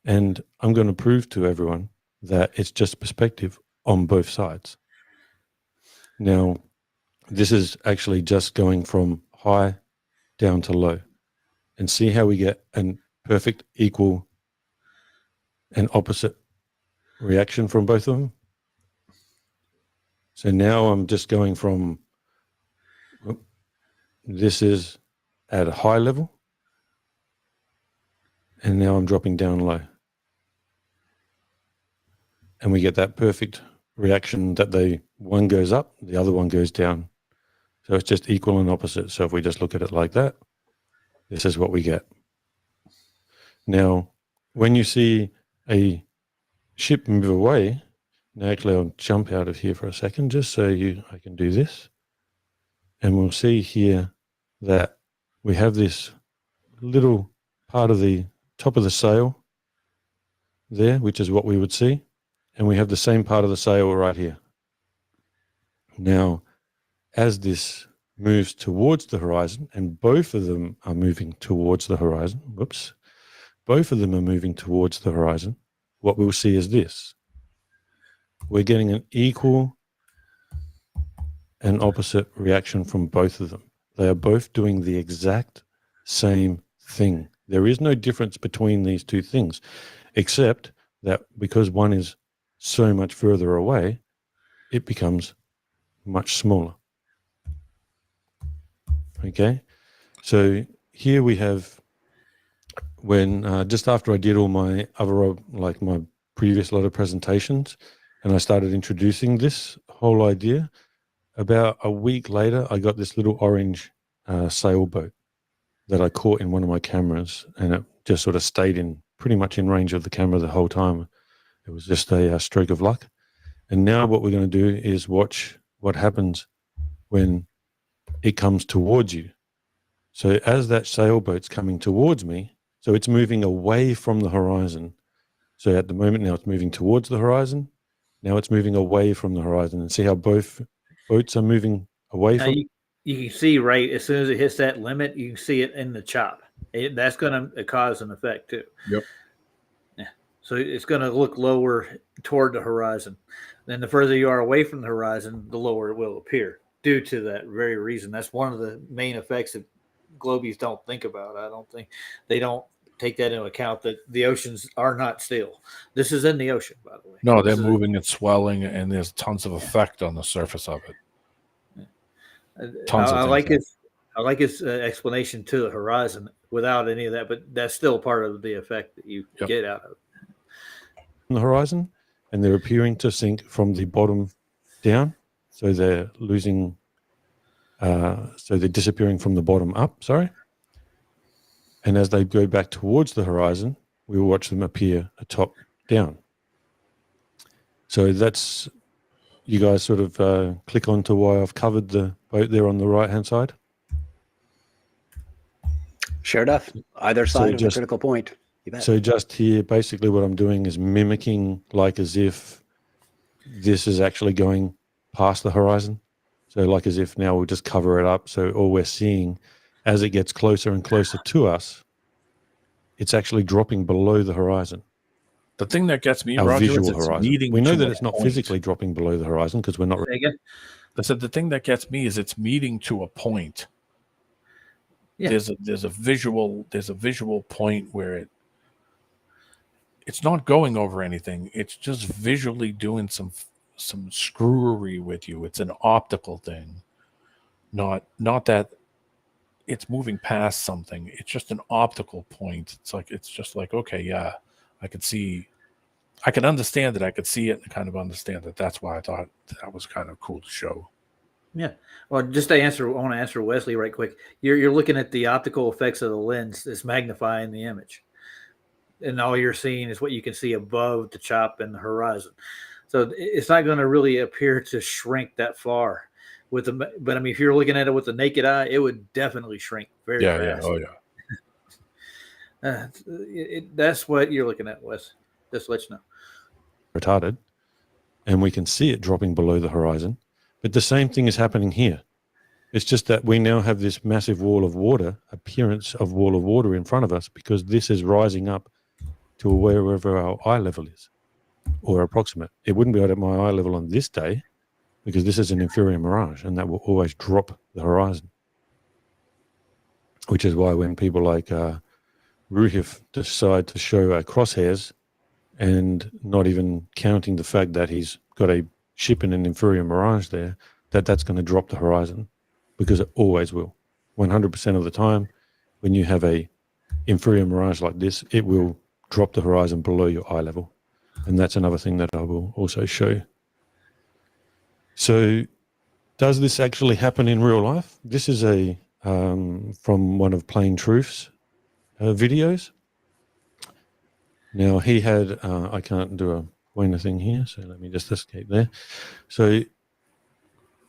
And I'm going to prove to everyone that it's just perspective on both sides. Now, this is actually just going from high down to low, and see how we get a perfect, equal, and opposite reaction from both of them. So now I'm just going from, this is at a high level, and now I'm dropping down low. And we get that perfect reaction that one goes up, the other one goes down. So it's just equal and opposite. So if we just look at it like that, this is what we get. Now, when you see a ship move away, now actually I'll jump out of here for a second just so I can do this. And we'll see here that we have this little part of the top of the sail there, which is what we would see. And we have the same part of the sail right here. Now, as this moves towards the horizon, and both of them are moving towards the horizon, both of them are moving towards the horizon, what we'll see is this. We're getting an equal and opposite reaction from both of them. They are both doing the exact same thing. There is no difference between these two things, except that because one is so much further away, it becomes much smaller. Okay, so here we have when just after I did all my other, like my previous lot of presentations, and I started introducing this whole idea, about a week later, I got this little orange sailboat that I caught in one of my cameras, and it just sort of stayed pretty much in range of the camera the whole time. It was just a stroke of luck. And now what we're going to do is watch what happens when it comes towards you. So as that sailboat's coming towards me, so it's moving away from the horizon. So at the moment now it's moving towards the horizon. Now it's moving away from the horizon. And see how both boats are moving away Now from. you can see right as soon as it hits that limit, you can see it in the chop. That's going to cause an effect too. Yep. Yeah. So it's going to look lower toward the horizon. Then the further you are away from the horizon, the lower it will appear due to that very reason. That's one of the main effects that globies don't think about. I don't think they don't take that into account, that the oceans are not still. This is in the ocean, by the way. No, they're moving and swelling, and there's tons of effect on the surface of it. I like his explanation to the horizon without any of that, but that's still part of the effect that you get out of it. On the horizon, and they're appearing to sink from the bottom down, so they're losing. So they're disappearing from the bottom up. Sorry. And as they go back towards the horizon, we will watch them appear atop down. So that's, you guys sort of click on to why I've covered the boat there on the right-hand side. Sure enough. Either side of the critical point. You bet. So just here, basically what I'm doing is mimicking like as if this is actually going past the horizon. So like as if now we'll just cover it up. So all we're seeing as it gets closer and closer to us, it's actually dropping below the horizon. The thing that gets me, Our Roger, visual is it's horizon. meeting We know to that a it's not point. physically dropping below the horizon because we're not. I said the thing that gets me is it's meeting to a point. Yeah. There's a visual point where it's not going over anything. It's just visually doing some screwery with you. It's an optical thing, not that it's moving past something. It's just an optical point. It's just like, okay, yeah, I could see, I can understand it. I could see it and kind of understand it. That's why I thought that was kind of cool to show. Yeah. Well, just to answer, I want to answer Wesley right quick. You're looking at the optical effects of the lens that's magnifying the image, and all you're seeing is what you can see above the chop and the horizon. So it's not going to really appear to shrink that far. But I mean, if you're looking at it with the naked eye, it would definitely shrink very fast. Oh yeah. That's what you're looking at, Wes. Just to let you know. Retarded, and we can see it dropping below the horizon. But the same thing is happening here. It's just that we now have this massive wall of water, appearance of wall of water in front of us, because this is rising up to wherever our eye level is, or approximate. It wouldn't be at my eye level on this day, because this is an inferior mirage, and that will always drop the horizon. Which is why when people like Ruhif decide to show crosshairs and not even counting the fact that he's got a ship in an inferior mirage there, that's going to drop the horizon, because it always will. 100% of the time, when you have a inferior mirage like this, it will drop the horizon below your eye level. And that's another thing that I will also show. So does this actually happen in real life? This is a from one of Plain Truth's videos. Now he had, I can't do a pointer thing here, so let me just escape there. So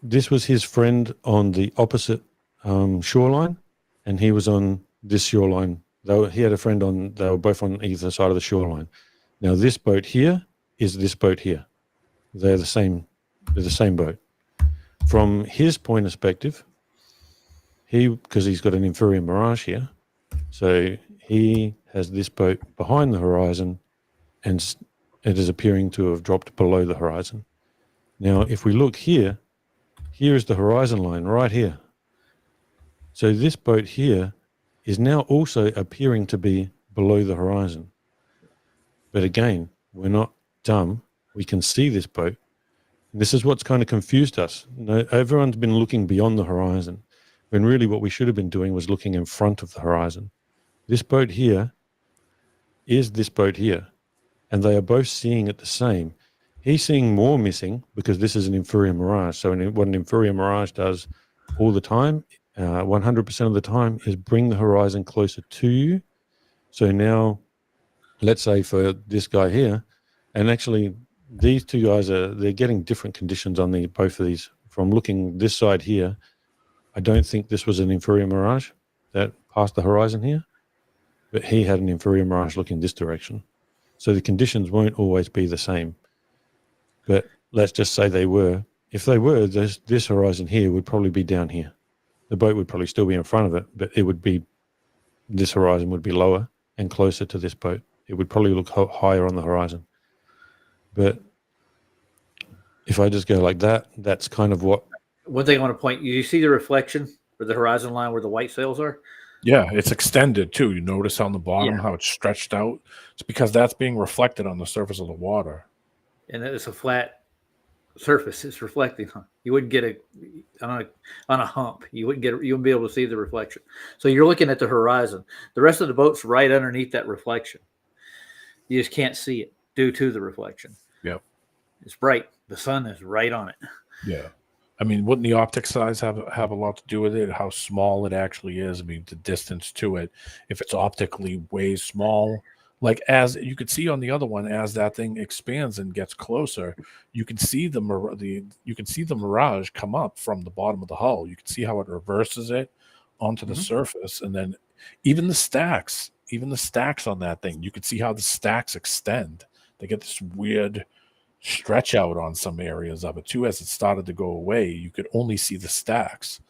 this was his friend on the opposite shoreline, and he was on this shoreline. He had a friend on, they were both on either side of the shoreline. Now this boat here is this boat here. They're the same boat. From his point of perspective, because he's got an inferior mirage here, so he has this boat behind the horizon, and it is appearing to have dropped below the horizon. Now, if we look here, here is the horizon line right here. So this boat here is now also appearing to be below the horizon. But again, we're not dumb. We can see this boat. This is what's kind of confused us. Everyone's been looking beyond the horizon, when really what we should have been doing was looking in front of the horizon. This boat here is this boat here, and they are both seeing it the same. He's seeing more missing because this is an inferior mirage. So what an inferior mirage does all the time, 100% of the time, is bring the horizon closer to you. So now, let's say for this guy here, and actually these two guys they're getting different conditions on both of these. From looking this side here, I don't think this was an inferior mirage that passed the horizon here, but he had an inferior mirage looking this direction. So the conditions won't always be the same. But let's just say they were. If they were, this horizon here would probably be down here. The boat would probably still be in front of it, but it would be, this horizon would be lower and closer to this boat. It would probably look higher on the horizon. But if I just go like that, that's kind of what. One thing I want to point, you see the reflection for the horizon line where the white sails are? Yeah, it's extended too. You notice on the bottom Yeah. how it's stretched out? It's because that's being reflected on the surface of the water. And it's a flat surface. It's reflecting. You wouldn't get on a hump. You wouldn't be able to see the reflection. So you're looking at the horizon. The rest of the boat's right underneath that reflection. You just can't see it due to the reflection. Yep. It's bright. The sun is right on it. Yeah. I mean, wouldn't the optic size have a lot to do with it? How small it actually is? I mean, the distance to it. If it's optically way small, like as you could see on the other one, as that thing expands and gets closer, you can see the mirage come up from the bottom of the hull. You can see how it reverses it onto the surface, and then even the stacks on that thing, you can see how the stacks extend. They get this weird stretch out on some areas of it too. As it started to go away, you could only see the stacks,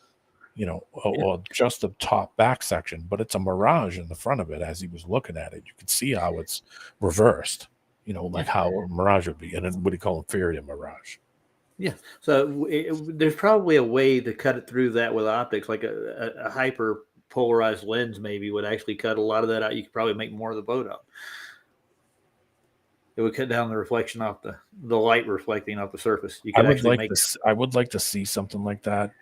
or just the top back section, but it's a mirage in the front of it. As he was looking at it, you could see how it's reversed, like how a mirage would be, and then what do you call inferior mirage? Yeah. So there's probably a way to cut it through that with optics, like a hyper polarized lens maybe would actually cut a lot of that out. You could probably make more of the boat out. It would cut down the reflection off the light reflecting off the surface. You could I would like to see something like that.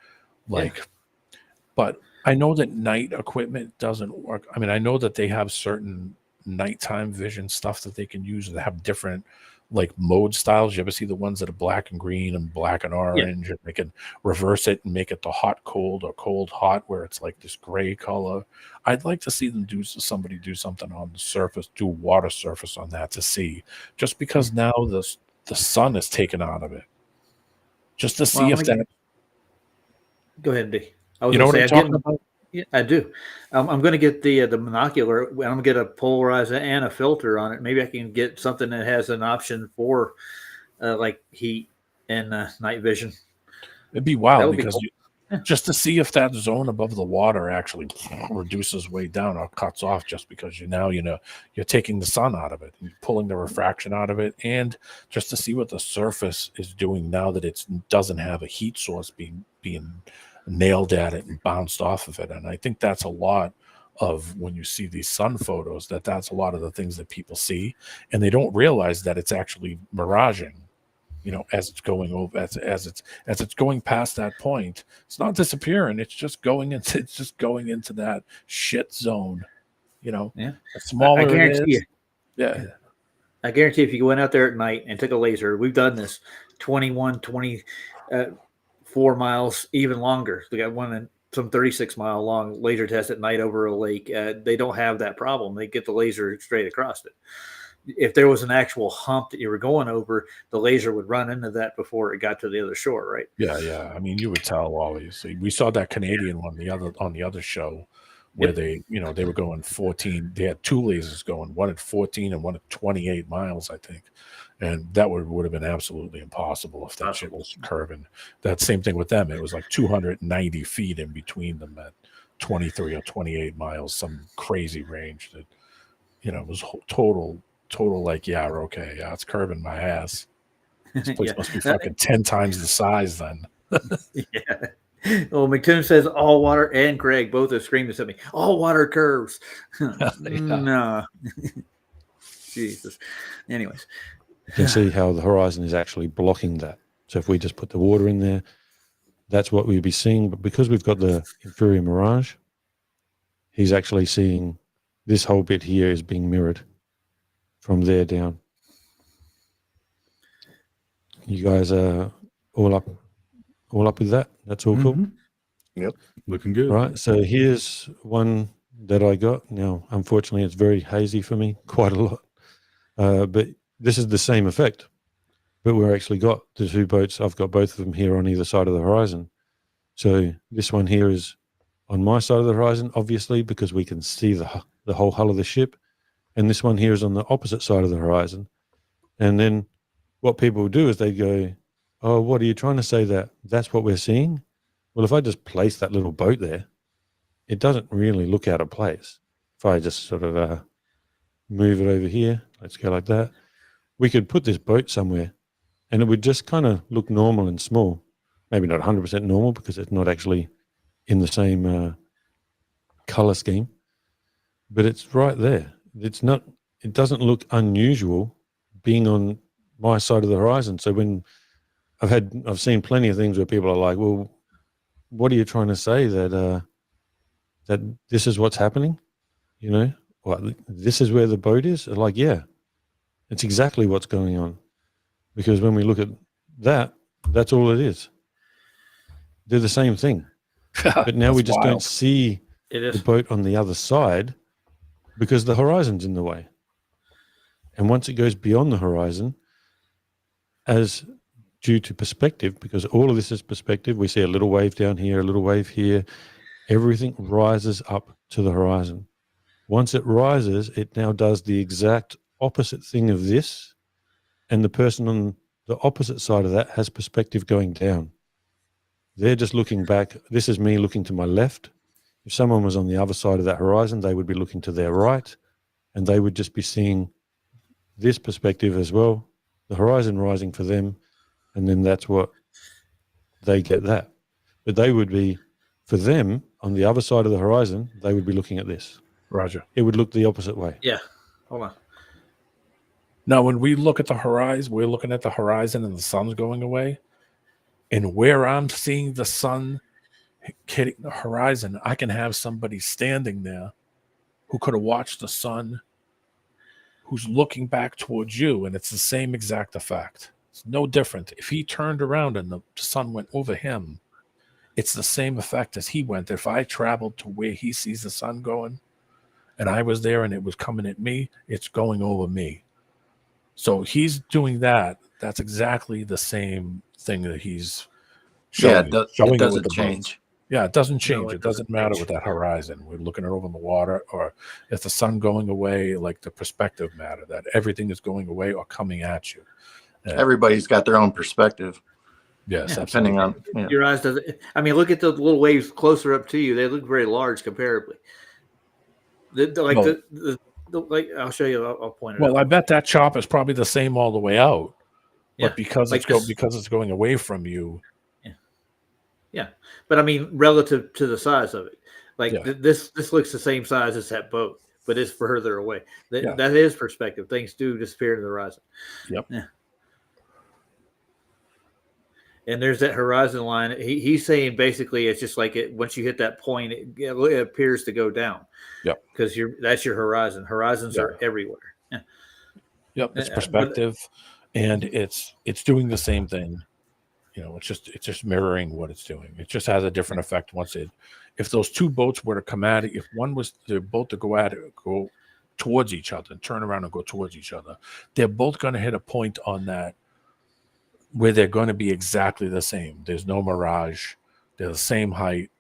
But I know that night equipment doesn't work. I mean, I know that they have certain nighttime vision stuff that they can use that have different like mode styles. You ever see the ones that are black and green and black and orange? Yeah. And they can reverse it and make it the hot cold or cold hot, where it's like this gray color. I'd like to see them somebody do something on the surface, do water surface on that to see, just because now the sun is taken out of it, just to see if that. Go ahead, D. You know what I'm talking about? Yeah, I do. I'm going to get the monocular. I'm going to get a polarizer and a filter on it. Maybe I can get something that has an option for like heat and night vision. It'd be wild because just to see if that zone above the water actually reduces way down or cuts off, just because you're taking the sun out of it and pulling the refraction out of it, and just to see what the surface is doing now that it doesn't have a heat source being nailed at it and bounced off of it. And I think that's a lot of when you see these sun photos, that's a lot of the things that people see, and they don't realize that it's actually miraging, as it's going over, as it's going past that point. It's not disappearing, it's just going into that shit zone. The smaller I guarantee it is, I guarantee if you went out there at night and took a laser, we've done this 4 miles, even longer. We got one some 36-mile long laser test at night over a lake. They don't have that problem. They get the laser straight across it. If there was an actual hump that you were going over, the laser would run into that before it got to the other shore, right? Yeah. I mean, you would tell, obviously. We saw that Canadian one on the other show where they were going 14. They had two lasers going, one at 14 and one at 28 miles, I think. And that would have been absolutely impossible if that shit was curving. That same thing with them. It was like 290 feet in between them at 23 or 28 miles, some crazy range that, it was total like, okay, it's curving my ass. This place must be fucking 10 times the size then. Yeah. Well, McToon says all water, and Greg both have screamed at me. All water curves. No. Jesus. Anyways. You can see how the horizon is actually blocking that. So if we just put the water in there, that's what we'd be seeing. But because we've got the inferior mirage, he's actually seeing this whole bit here is being mirrored from there down. You guys are all up with that? That's all cool? Yep. Looking good. Right. So here's one that I got. Now, unfortunately, it's very hazy for me, quite a lot. But this is the same effect, but we've actually got the two boats. I've got both of them here on either side of the horizon. So this one here is on my side of the horizon, obviously, because we can see the whole hull of the ship. And this one here is on the opposite side of the horizon. And then what people do is they go, oh, what are you trying to say that's what we're seeing? Well, if I just place that little boat there, it doesn't really look out of place. If I just sort of move it over here, let's go like that, we could put this boat somewhere and it would just kind of look normal and small. Maybe not 100% normal because it's not actually in the same color scheme, but it's right there. It doesn't look unusual being on my side of the horizon. So when I've seen plenty of things where people are like, well, what are you trying to say that this is what's happening? You know, well, this is where the boat is. Like, yeah, it's exactly what's going on. Because when we look at that, that's all it is. They're the same thing. But now we just don't see the boat on the other side because the horizon's in the way. And once it goes beyond the horizon, as due to perspective, because all of this is perspective, we see a little wave down here, a little wave here, everything rises up to the horizon. Once it rises, it now does the exact opposite thing of this, and the person on the opposite side of that has perspective going down. They're just looking back. This is me looking to my left. If someone was on the other side of that horizon, they would be looking to their right, and they would just be seeing this perspective as well, the horizon rising for them, and then that's what they get that. But they would be, for them, on the other side of the horizon, they would be looking at this. Roger. It would look the opposite way. Yeah. Hold on. Now, when we look at the horizon, we're looking at the horizon and the sun's going away. And where I'm seeing the sun hitting the horizon, I can have somebody standing there who could have watched the sun, who's looking back towards you, and it's the same exact effect. It's no different. If he turned around and the sun went over him, it's the same effect as he went. If I traveled to where he sees the sun going, and I was there and it was coming at me, it's going over me. So he's doing that. That's exactly the same thing that he's showing. Yeah, showing it doesn't change. Boats. Yeah, it doesn't change. No, it doesn't matter with that horizon. We're looking at over the water, or if the sun going away, like the perspective matter, that everything is going away or coming at you. Everybody's got their own perspective. Yes, Yeah, depending on your eyes doesn't. I mean, look at the little waves closer up to you. They look very large comparably. Like I'll show you. I'll point it out. Well, I bet that chop is probably the same all the way out, but Yeah, because like because it's going away from you. Yeah, but I mean, relative to the size of it, like Yeah. this looks the same size as that boat, but it's further away. Yeah. That is perspective. Things do disappear to the horizon. Yep. Yeah. And there's that horizon line. He's saying basically it's just like it. Once you hit that point, it appears to go down. Yep. Because that's your horizon. Horizons are everywhere. Yeah. Yep. It's perspective, and it's doing the same thing. You know, it's just mirroring what it's doing. It just has a different effect if those two boats were to come at it, if one was the boat to go towards each other and turn around and go towards each other, they're both going to hit a point on that where they're going to be exactly the same. There's no mirage. They're the same height.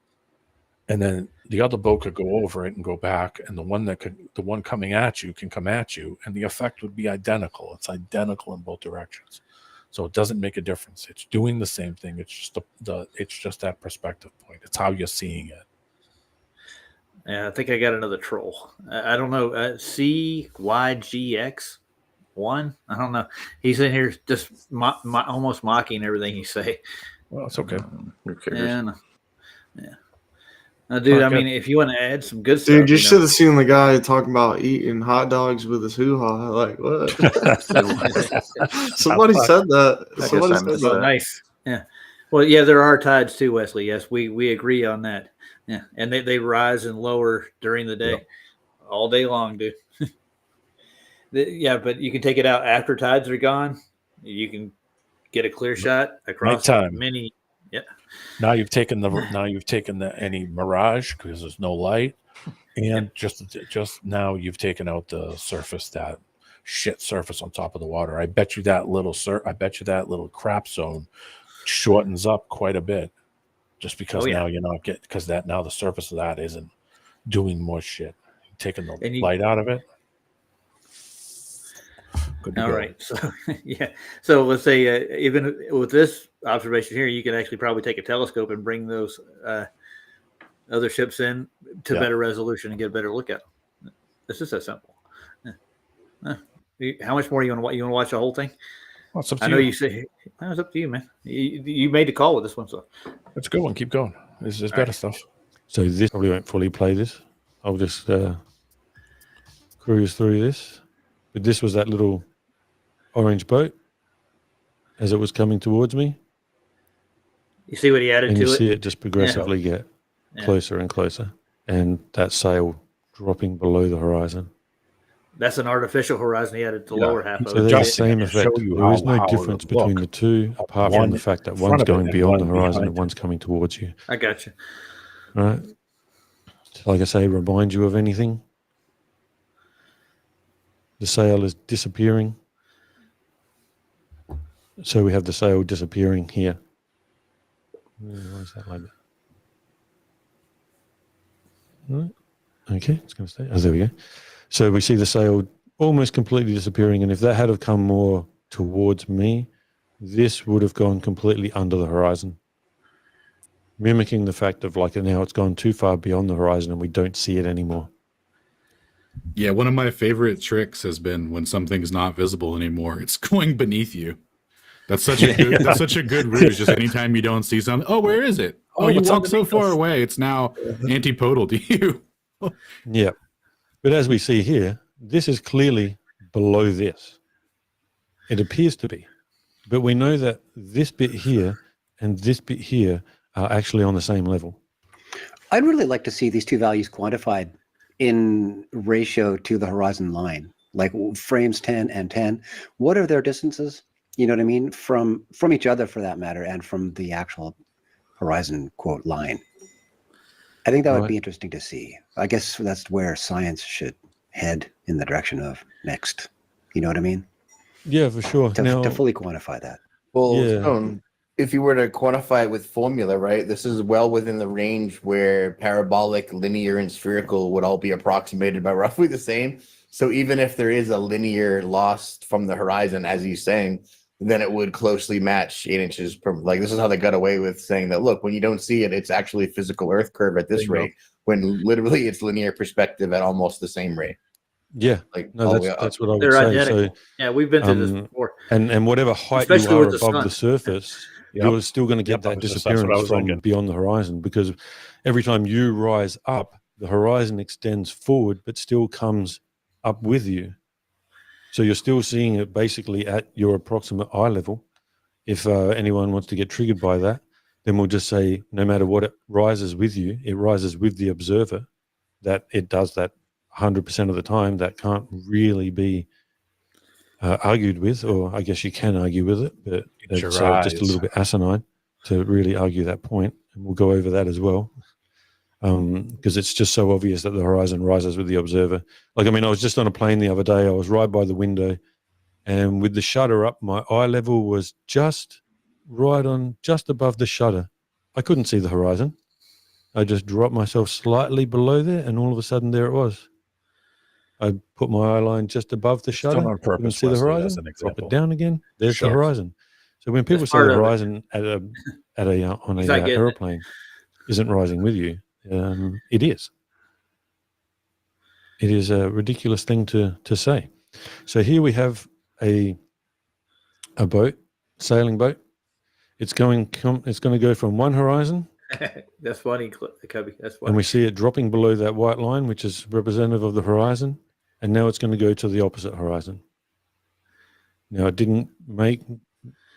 And then the other boat could go over it and go back, and the one coming at you can come at you, and the effect would be identical. It's identical in both directions. So it doesn't make a difference. It's doing the same thing. It's just it's just that perspective point. It's how you're seeing it. Yeah, I think I got another troll. I don't know. CYGX1. I don't know. He's in here just almost mocking everything you say. Well, it's okay. Yeah. Dude, I mean, if you want to add some good stuff. Dude, you should have seen the guy talking about eating hot dogs with his hoo-ha. Like, what? Somebody said that. Somebody said that. Nice. Yeah. Well, yeah, there are tides too, Wesley. Yes, we agree on that. Yeah. And they rise and lower during the day. Yep. All day long, dude. Yeah, but you can take it out after tides are gone. You can get a clear shot across many. Yeah. Now you've taken any mirage because there's no light, and just now you've taken out the surface, that shit surface on top of the water. I bet you that little crap zone shortens up quite a bit, just because now you're not now the surface of that isn't doing more shit, taking the light out of it. All right. So yeah. So let's say even with this observation here, you can actually probably take a telescope and bring those other ships in to better resolution and get a better look at them. It's just that simple. How much more you want to watch? You want to watch the whole thing? Well, it's up to I know you. you say it's up to you, man. You made the call with this one, so It's a good one. Keep going. There's better stuff. So this probably won't fully play this. I'll just cruise through this. But this was that little orange boat as it was coming towards me. You see what he added and to you it? see it just progressively get closer and closer. And that sail dropping below the horizon. That's an artificial horizon he added to the lower half of So it. there's the same effect. There is no difference between the two, apart from the fact that one's going beyond the horizon and one's coming towards you. I got you. All right. Like I say, remind you of anything. The sail is disappearing. So we have the sail disappearing here. Where's that like that? Right. Okay, it's going to stay. Oh, there we go. So we see the sail almost completely disappearing, and if that had have come more towards me, this would have gone completely under the horizon, mimicking the fact of like now it's gone too far beyond the horizon and we don't see it anymore. Yeah, one of my favorite tricks has been when something's not visible anymore, it's going beneath you. That's such a good, that's such a good ruse. Just anytime you don't see something, oh, where is it? Oh, you walked so far away. It's now antipodal to you. Yeah. But as we see here, this is clearly below this. It appears to be. But we know that this bit here and this bit here are actually on the same level. I'd really like to see these two values quantified in ratio to the horizon line, like frames 10 and 10. What are their distances? You know what I mean? From each other, for that matter, and from the actual horizon quote line. I think that would be interesting to see. I guess that's where science should head in the direction of next. You know what I mean? Yeah, for sure. To fully quantify that. Well, if you were to quantify it with formula, right, this is well within the range where parabolic, linear, and spherical would all be approximated by roughly the same. So even if there is a linear loss from the horizon, as he's saying, then it would closely match 8 inches per. Like, this is how they got away with saying that, look, when you don't see it, it's actually a physical Earth curve at this rate, when literally it's linear perspective at almost the same rate. Yeah, like no, that's what I would They're say. identical. So, yeah, we've been through this before. And whatever height Especially you are with the above sun. the surface, you're still going to get that disappearance from beyond the horizon, because every time you rise up, the horizon extends forward, but still comes up with you. So you're still seeing it basically at your approximate eye level. If anyone wants to get triggered by that, then we'll just say no matter what it rises with you, it rises with the observer, that it does that 100% of the time. That can't really be argued with, or I guess you can argue with it, but it's just a little bit asinine to really argue that point. And we'll go over that as well, because it's just so obvious that the horizon rises with the observer. Like, I mean, I was just on a plane the other day. I was right by the window, and with the shutter up, my eye level was just above the shutter. I couldn't see the horizon. I just dropped myself slightly below there, and all of a sudden there it was. I put my eye line just above the shutter. on purpose, See the Wesley, horizon. as an Drop example. it down again. There's the horizon. So when people say the horizon on an aeroplane isn't rising with you, it is. It is a ridiculous thing to say. So here we have a boat, sailing boat. It's going to go from one horizon. That's funny, Cubby. That's funny. And we see it dropping below that white line, which is representative of the horizon. And now it's going to go to the opposite horizon. Now, it didn't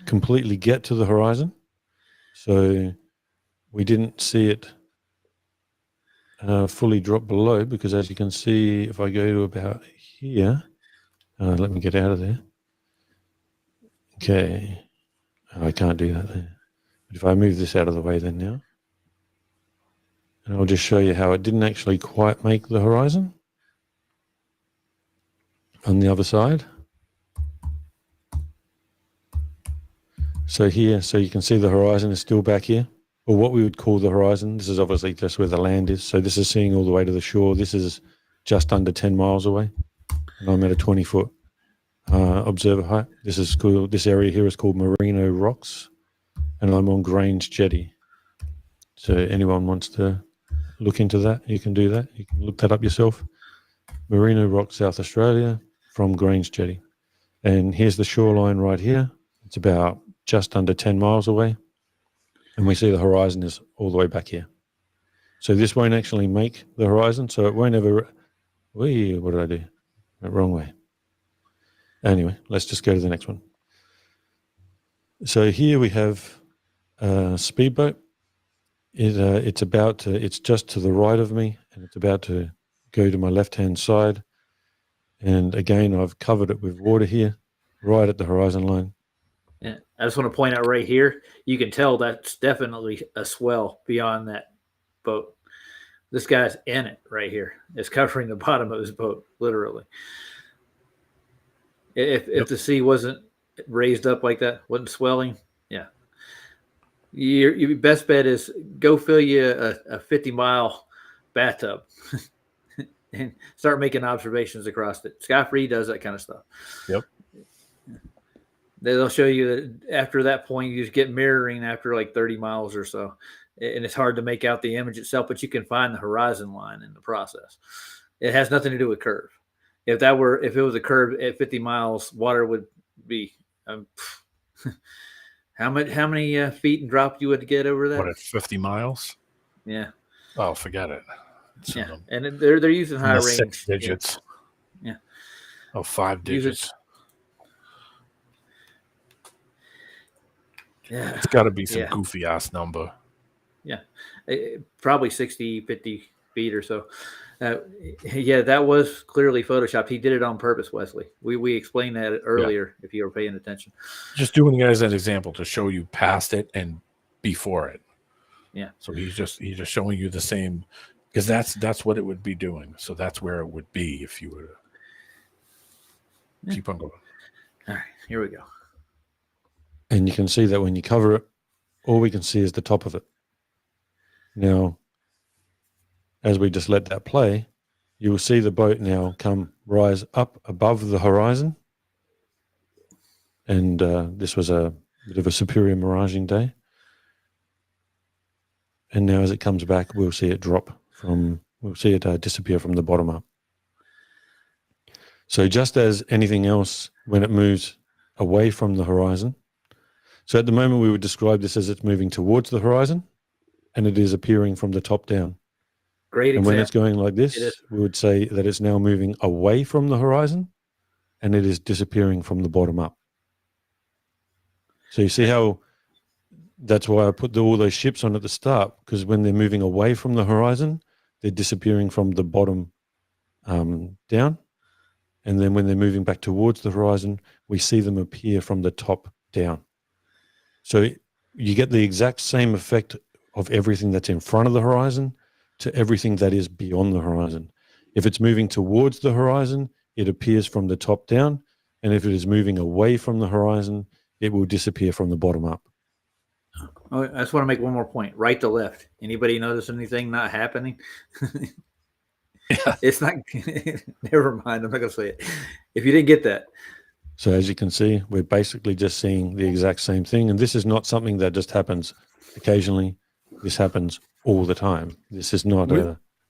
completely get to the horizon. So we didn't see it fully drop below, because as you can see, if I go to about here, let me get out of there. Okay. I can't do that there. But if I move this out of the way then now, and I'll just show you how it didn't actually quite make the horizon on the other side. So here, so you can see the horizon is still back here, or what we would call the horizon. This is obviously just where the land is. So this is seeing all the way to the shore. This is just under 10 miles away, and I'm at a 20-foot observer height. This area here is called Merino Rocks, and I'm on Grange Jetty. So anyone wants to look into that, you can do that. You can look that up yourself. Merino Rock, South Australia, from Grange Jetty. And here's the shoreline right here. It's about just under 10 miles away. And we see the horizon is all the way back here. So this won't actually make the horizon. So it won't ever... what did I do? Went wrong way. Anyway, let's just go to the next one. So here we have a speedboat. It's just to the right of me, and it's about to go to my left-hand side. And again, I've covered it with water here, right at the horizon line. Yeah, I just want to point out right here, you can tell that's definitely a swell beyond that boat. This guy's in it right here. It's covering the bottom of his boat, literally. If the sea wasn't raised up like that, wasn't swelling, yeah. Your best bet is go fill you a 50-mile bathtub and start making observations across it. Scott Free does that kind of stuff. Yep. They'll show you that after that point, you just get mirroring after like 30 miles or so. And it's hard to make out the image itself, but you can find the horizon line in the process. It has nothing to do with curve. If it was a curve at 50 miles, water would be how many feet and drop you would get over that? What, at 50 miles? Yeah. Oh, forget it. Yeah, and they're using high range 6 digits. Yeah. Oh, 5 digits. Yeah. It's got to be some goofy ass number. Yeah. Probably 60, 50 feet or so. Yeah, that was clearly photoshopped. He did it on purpose, Wesley. We explained that earlier, if you were paying attention. Just doing it as an example to show you past it and before it. Yeah. So he's just showing you the same, because that's what it would be doing. So that's where it would be if you were to keep on going. All right, here we go. And you can see that when you cover it, all we can see is the top of it. Now, as we just let that play, you will see the boat now rise up above the horizon. And this was a bit of a superior miraging day. And now as it comes back, we'll see it disappear from the bottom up. So just as anything else, when it moves away from the horizon, so at the moment we would describe this as it's moving towards the horizon, and it is appearing from the top down. Great and example. when it's going like this, we would say that it's now moving away from the horizon, and it is disappearing from the bottom up. So you see how that's why I put all those ships on at the start, because when they're moving away from the horizon, they're disappearing from the bottom down. And then when they're moving back towards the horizon, we see them appear from the top down. So you get the exact same effect of everything that's in front of the horizon to everything that is beyond the horizon. If it's moving towards the horizon, it appears from the top down. And if it is moving away from the horizon, it will disappear from the bottom up. Oh, I just want to make one more point. Right to left. Anybody notice anything not happening? It's not. Never mind. I'm not going to say it. If you didn't get that. So as you can see, we're basically just seeing the exact same thing. And this is not something that just happens occasionally. This happens all the time. This is not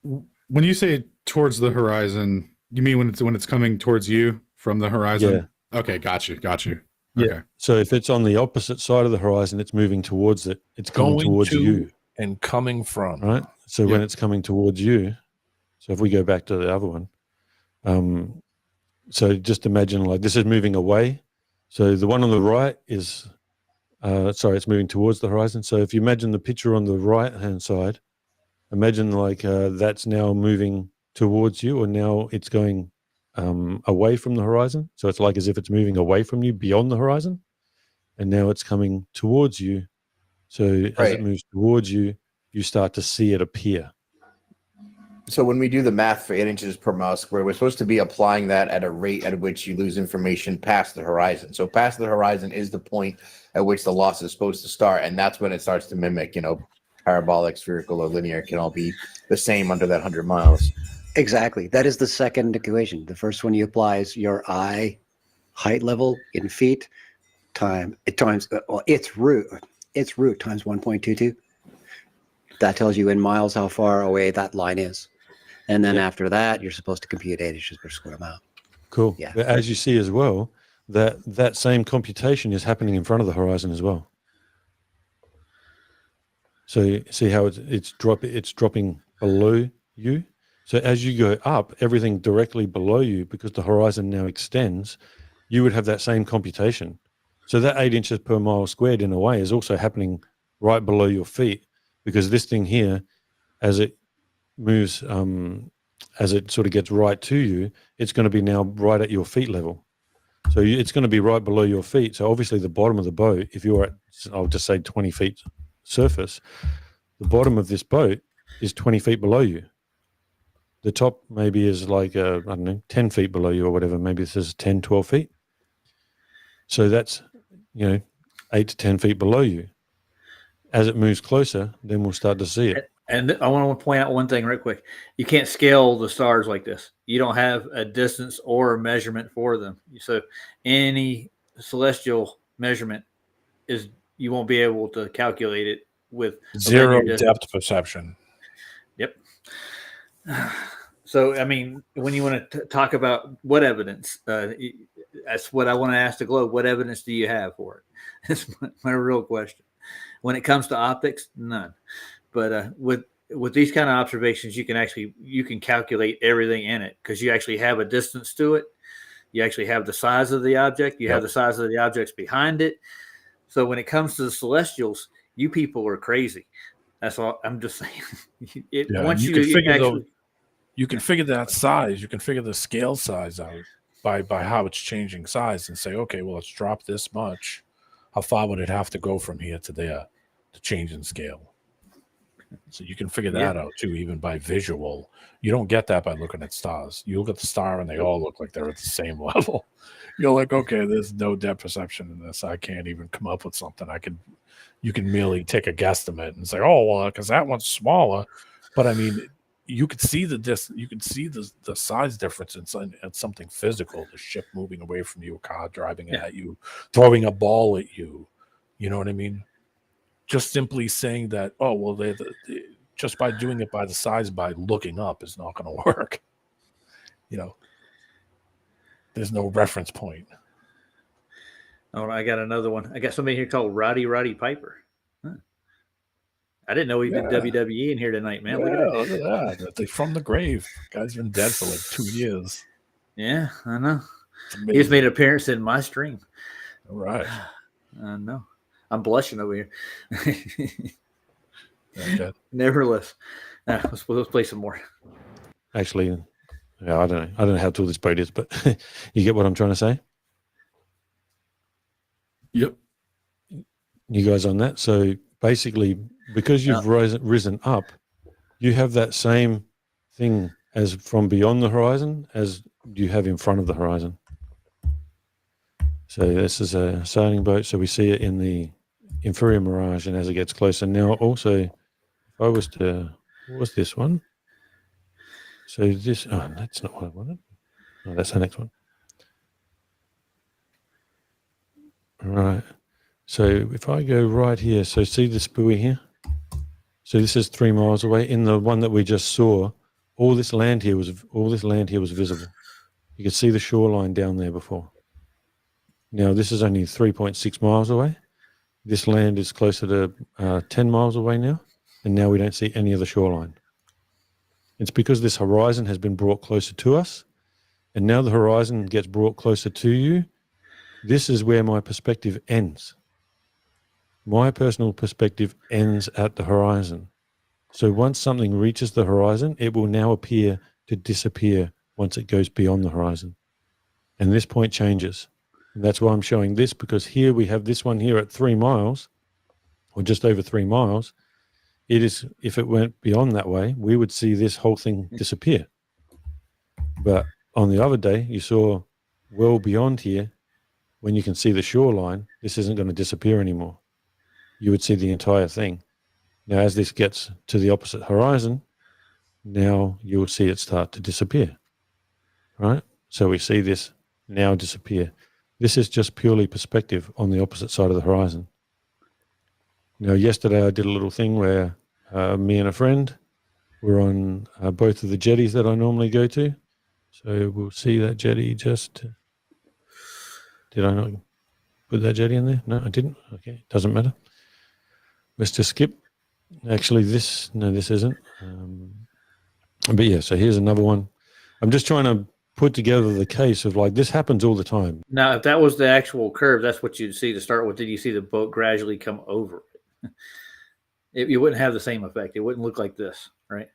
when you say towards the horizon, you mean when it's coming towards you from the horizon? Yeah. Okay, got you. Yeah. Okay. So if it's on the opposite side of the horizon, it's moving towards it. It's coming towards you and coming from. Right. So when it's coming towards you, so if we go back to the other one, so just imagine like this is moving away. So the one on the right is, it's moving towards the horizon. So if you imagine the picture on the right-hand side, imagine like that's now moving towards you, or now it's going away from the horizon. So it's like as if it's moving away from you beyond the horizon, and now it's coming towards you. So as it moves towards you, you start to see it appear. So when we do the math for 8 inches per mile square, we're supposed to be applying that at a rate at which you lose information past the horizon. So past the horizon is the point at which the loss is supposed to start, and that's when it starts to mimic, parabolic, spherical, or linear can all be the same under that 100 miles. Exactly. That is the second equation. The first one you apply is your eye height level in feet times its root. its root times 1.22. That tells you in miles how far away that line is. And then after that, you're supposed to compute 8 inches per square mile. Cool. Yeah. But as you see as well, that same computation is happening in front of the horizon as well. So you see how it's dropping below you. So as you go up, everything directly below you, because the horizon now extends, you would have that same computation. So that 8 inches per mile squared in a way is also happening right below your feet, because this thing here, as it moves, as it sort of gets right to you, it's going to be now right at your feet level. So it's going to be right below your feet. So obviously the bottom of the boat, if you're at, I'll just say 20 feet surface, the bottom of this boat is 20 feet below you. The top maybe is like, I don't know, 10 feet below you or whatever. Maybe this is 10, 12 feet. So that's, 8 to 10 feet below you. As it moves closer, then we'll start to see it. And I want to point out one thing real quick. You can't scale the stars like this. You don't have a distance or a measurement for them. So any celestial measurement you won't be able to calculate it with zero depth perception. Yep. So, I mean, when you want to talk about what evidence, that's what I want to ask the globe. What evidence do you have for it? That's my real question. When it comes to optics, none. But with these kind of observations, you can calculate everything in it, because you actually have a distance to it. You actually have the size of the object. You have the size of the objects behind it. So when it comes to the celestials, you people are crazy. That's all I'm just saying. You can figure that size. You can figure the scale size out by how it's changing size, and say, okay, well, let's drop this much. How far would it have to go from here to there to change in scale? So you can figure that out too, even by visual. You don't get that by looking at stars. You look at the star and they all look like they're at the same level. You're like, okay, there's no depth perception in this. I can't even come up with something. You can merely take a guesstimate and say, oh, well, because that one's smaller. But I mean, you could see the size difference in something physical. The ship moving away from you, a car driving at you, throwing a ball at you. You know what I mean? Just simply saying that, oh, well, just by doing it by the size, by looking up, is not going to work. There's no reference point. Oh, I got another one. I got somebody here called Roddy Piper. Huh. I didn't know he did WWE in here tonight, man. Look at that. They're from the grave. Guy's been dead for like 2 years. Yeah, I know. He just made an appearance in my stream. All right. I know. I'm blushing over here. Okay. Nevertheless, let's play some more. Actually, I don't know how tall this boat is, but you get what I'm trying to say? Yep. You guys on that? So basically, because you've risen up, you have that same thing as from beyond the horizon as you have in front of the horizon. So this is a sailing boat. So we see it in the inferior mirage, and as it gets closer. Now, also, if I was to, what was this one? So this, that's not what I wanted. Oh, that's the next one. All right. So if I go right here, so see this buoy here? So this is 3 miles away. In the one that we just saw, all this land here was visible. You could see the shoreline down there before. Now this is only 3.6 miles away. This land is closer to 10 miles away now, and now we don't see any of the shoreline. It's because this horizon has been brought closer to us, and now the horizon gets brought closer to you. This is where my perspective ends. My personal perspective ends at the horizon. So once something reaches the horizon, it will now appear to disappear once it goes beyond the horizon. And this point changes. And that's why I'm showing this, because here we have this one here at 3 miles, or just over 3 miles. It is, if it went beyond that way, we would see this whole thing disappear. But on the other day, you saw well beyond here, when you can see the shoreline, this isn't going to disappear anymore. You would see the entire thing. Now, as this gets to the opposite horizon, now you'll see it start to disappear, right? So we see this now disappear. This is just purely perspective on the opposite side of the horizon. Now, yesterday I did a little thing where me and a friend were on both of the jetties that I normally go to. So we'll see that jetty just... Did I not put that jetty in there? No, I didn't. Okay, doesn't matter. Let's just skip. Actually, this isn't. But yeah, so here's another one. I'm just trying to put together the case of like, this happens all the time. Now, if that was the actual curve, that's what you'd see to start with. Did you see the boat gradually come over it? You wouldn't have the same effect. It wouldn't look like this, right?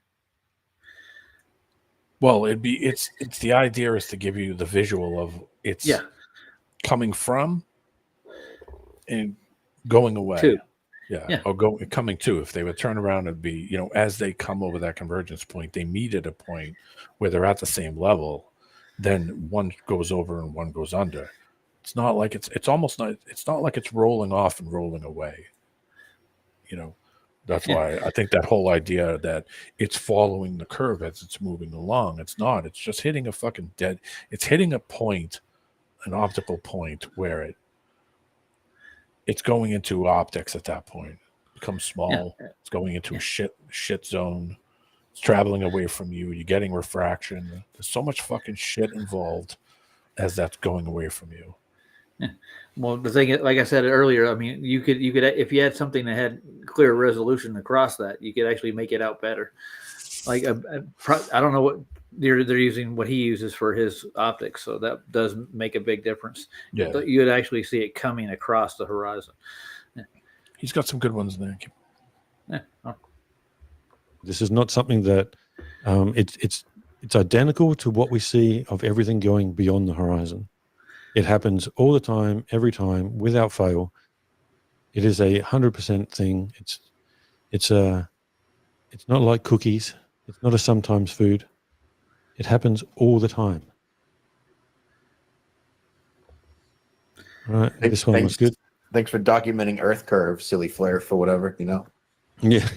Well, it's the idea is to give you the visual of it's coming from and going away. To. Yeah. Or coming to. If they would turn around and be, as they come over that convergence point, they meet at a point where they're at the same level, then one goes over and one goes under. It's not like it's not like it's rolling off and rolling away. That's why I think that whole idea that it's following the curve as it's moving along, it's not. It's just hitting a fucking it's hitting a point, an optical point where it's going into optics at that point. It becomes small. Yeah. It's going into a shit zone. It's traveling away from you. You're getting refraction. There's so much fucking shit involved as that's going away from you. Yeah. Well, the thing, like I said earlier, I mean, you could, if you had something that had clear resolution across that, you could actually make it out better. Like, I don't know what they're using, what he uses for his optics, so that does make a big difference. Yeah, but you'd actually see it coming across the horizon. Yeah. He's got some good ones there. Yeah. Oh. This is not something that it's identical to what we see of everything going beyond the horizon. It happens all the time, every time, without fail. It is 100% thing. It's not like cookies. It's not a sometimes food. It happens all the time. All right, this one was good. Thanks for documenting Earth curve, silly flare for whatever, Yeah.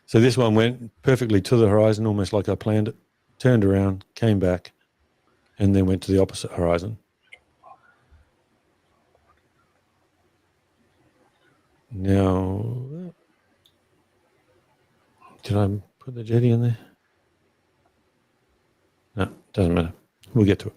So this one went perfectly to the horizon, almost like I planned it. Turned around, came back, and then went to the opposite horizon. Now, did I put the jetty in there? No, doesn't matter. We'll get to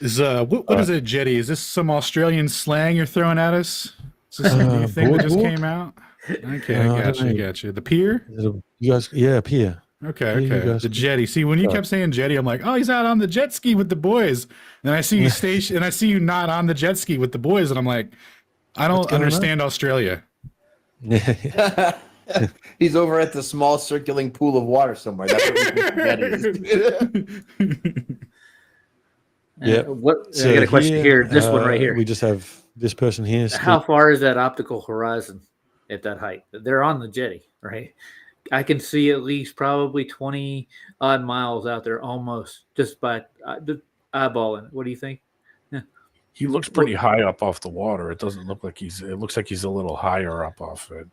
it. What is a jetty? Is this some Australian slang you're throwing at us? Is this a new thing that just came out? Okay, I got you. The pier? You guys, yeah, pier. Okay. The jetty. See, when you kept saying jetty, I'm like, oh, he's out on the jet ski with the boys. And I see you and I see you not on the jet ski with the boys, and I'm like, I don't understand Australia. He's over at the small circulating pool of water somewhere. That's what yeah. I got a question here. This one right here. We just have this person here. How far is that optical horizon at that height? They're on the jetty, right? I can see at least probably 20 odd miles out there, almost just by eyeballing it. What do you think? Yeah. He looks pretty high up off the water. It doesn't look like it looks like he's a little higher up off it.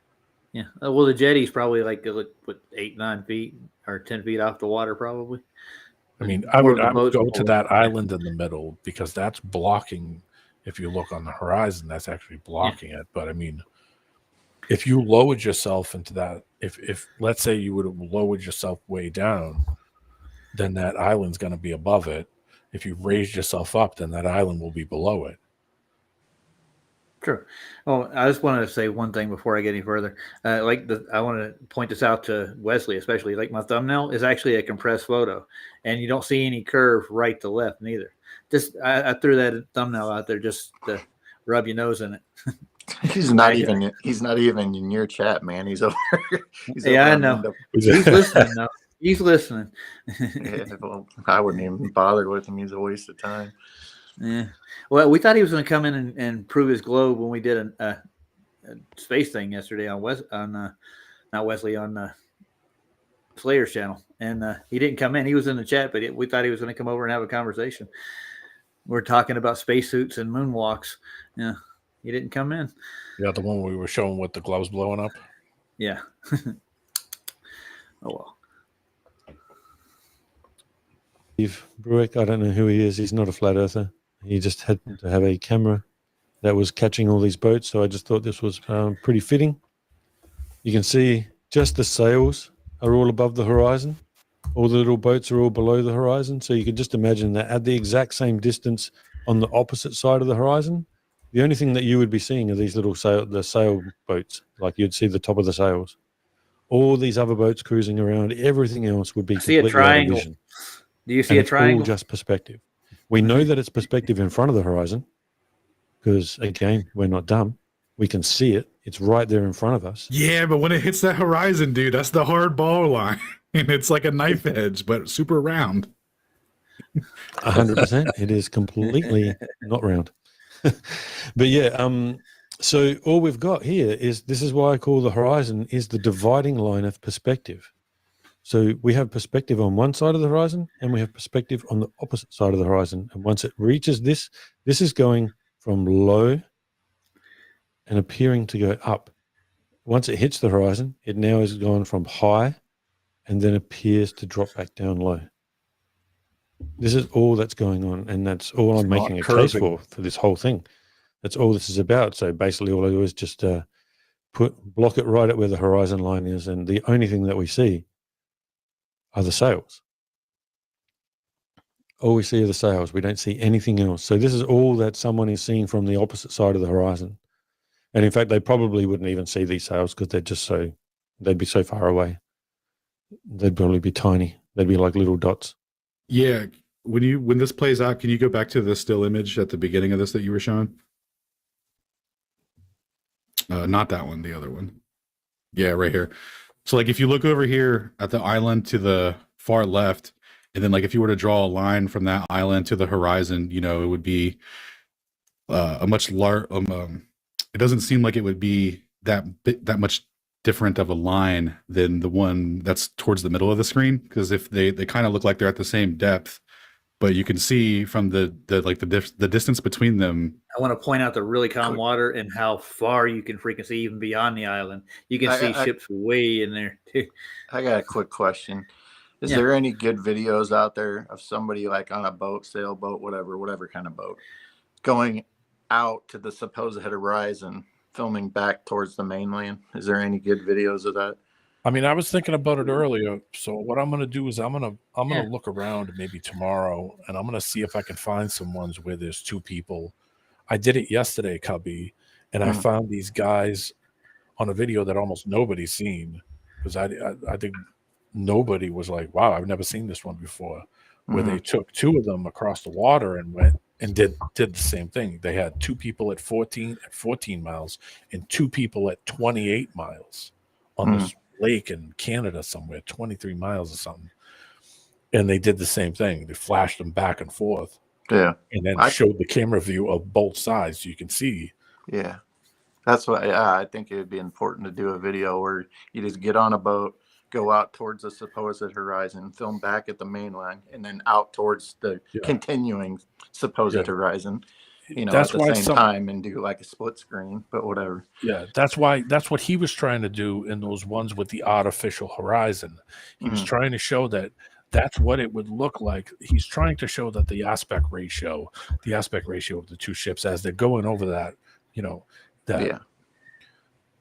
Yeah. Well, the jetty's probably like 8, 9 feet or 10 feet off the water, probably. I mean, I would go to that island in the middle because that's blocking. If you look on the horizon, that's actually blocking it. But I mean, if you lowered yourself into that, if let's say you would have lowered yourself way down, then that island's going to be above it. If you raised yourself up, then that island will be below it. Sure. Oh, I just wanted to say one thing before I get any further. I want to point this out to Wesley, especially. Like, my thumbnail is actually a compressed photo, and you don't see any curve right to left neither. Just I threw that thumbnail out there just to rub your nose in it. He's not even in your chat, man. He's over. I know. He's listening though. He's listening. Yeah, well, I wouldn't even bother with him. He's a waste of time. Yeah. Well, we thought he was going to come in and prove his globe when we did a space thing yesterday on Slayer's channel, and he didn't come in. He was in the chat, but we thought he was going to come over and have a conversation. We're talking about spacesuits and moonwalks. Yeah, he didn't come in. Yeah, the one we were showing with the gloves blowing up. Yeah. Oh well. Steve Bruick, I don't know who he is. He's not a flat earther. He just had to have a camera that was catching all these boats. So I just thought this was pretty fitting. You can see just the sails are all above the horizon. All the little boats are all below the horizon. So you can just imagine that at the exact same distance on the opposite side of the horizon, the only thing that you would be seeing are these little sail boats, like you'd see the top of the sails. All these other boats cruising around, everything else would be I see a completely out of triangle. vision. Do you see And a it's triangle? all just perspective. We know that it's perspective in front of the horizon because, again, we're not dumb. We can see it. It's right there in front of us. Yeah, but when it hits that horizon, dude, that's the hard ball line. And it's like a knife edge, but super round. 100%. It is completely not round. But yeah, so all we've got here is, this is why I call the horizon is the dividing line of perspective. So we have perspective on one side of the horizon and we have perspective on the opposite side of the horizon. And once it reaches this is going from low and appearing to go up. Once it hits the horizon, it now is gone from high and then appears to drop back down low. This is all that's going on, and that's all I'm making a case for this whole thing. That's all this is about. So basically all I do is just block it right at where the horizon line is, and the only thing that we see are the sails. All we see are the sails. We don't see anything else. So this is all that someone is seeing from the opposite side of the horizon. And in fact, they probably wouldn't even see these sails because they'd be so far away. They'd probably be tiny. They'd be like little dots. Yeah. When this plays out, can you go back to the still image at the beginning of this that you were showing? Not that one, the other one. Yeah, right here. So like if you look over here at the island to the far left, and then like if you were to draw a line from that island to the horizon, you know, it would be a much large. It doesn't seem like it would be that much different of a line than the one that's towards the middle of the screen, because if they kind of look like they're at the same depth, but you can see from the distance between them. I want to point out the really calm water and how far you can freaking see even beyond the island. You can see ships way in there too. I got a quick question. Is there any good videos out there of somebody like on a boat, sailboat, whatever kind of boat, going out to the supposed horizon, filming back towards the mainland? Is there any good videos of that? I mean, I was thinking about it earlier. So what I'm going to do is I'm going to look around maybe tomorrow, and I'm going to see if I can find some ones where there's two people. I did it yesterday, Cubby, and I found these guys on a video that almost nobody's seen, because I think nobody was like, wow, I've never seen this one before, where they took two of them across the water and went and did the same thing. They had two people at 14 miles and two people at 28 miles on this lake in Canada somewhere, 23 miles or something. And they did the same thing. They flashed them back and forth. Yeah. And then showed the camera view of both sides so you can see. Yeah. That's why I think it would be important to do a video where you just get on a boat, go out towards the supposed horizon, film back at the mainland, and then out towards the continuing supposed horizon, you know, that's at the same time, and do like a split screen, but whatever. Yeah, that's what he was trying to do in those ones with the artificial horizon. He was trying to show that that's what it would look like. He's trying to show that the aspect ratio of the two ships as they're going over that, you know, that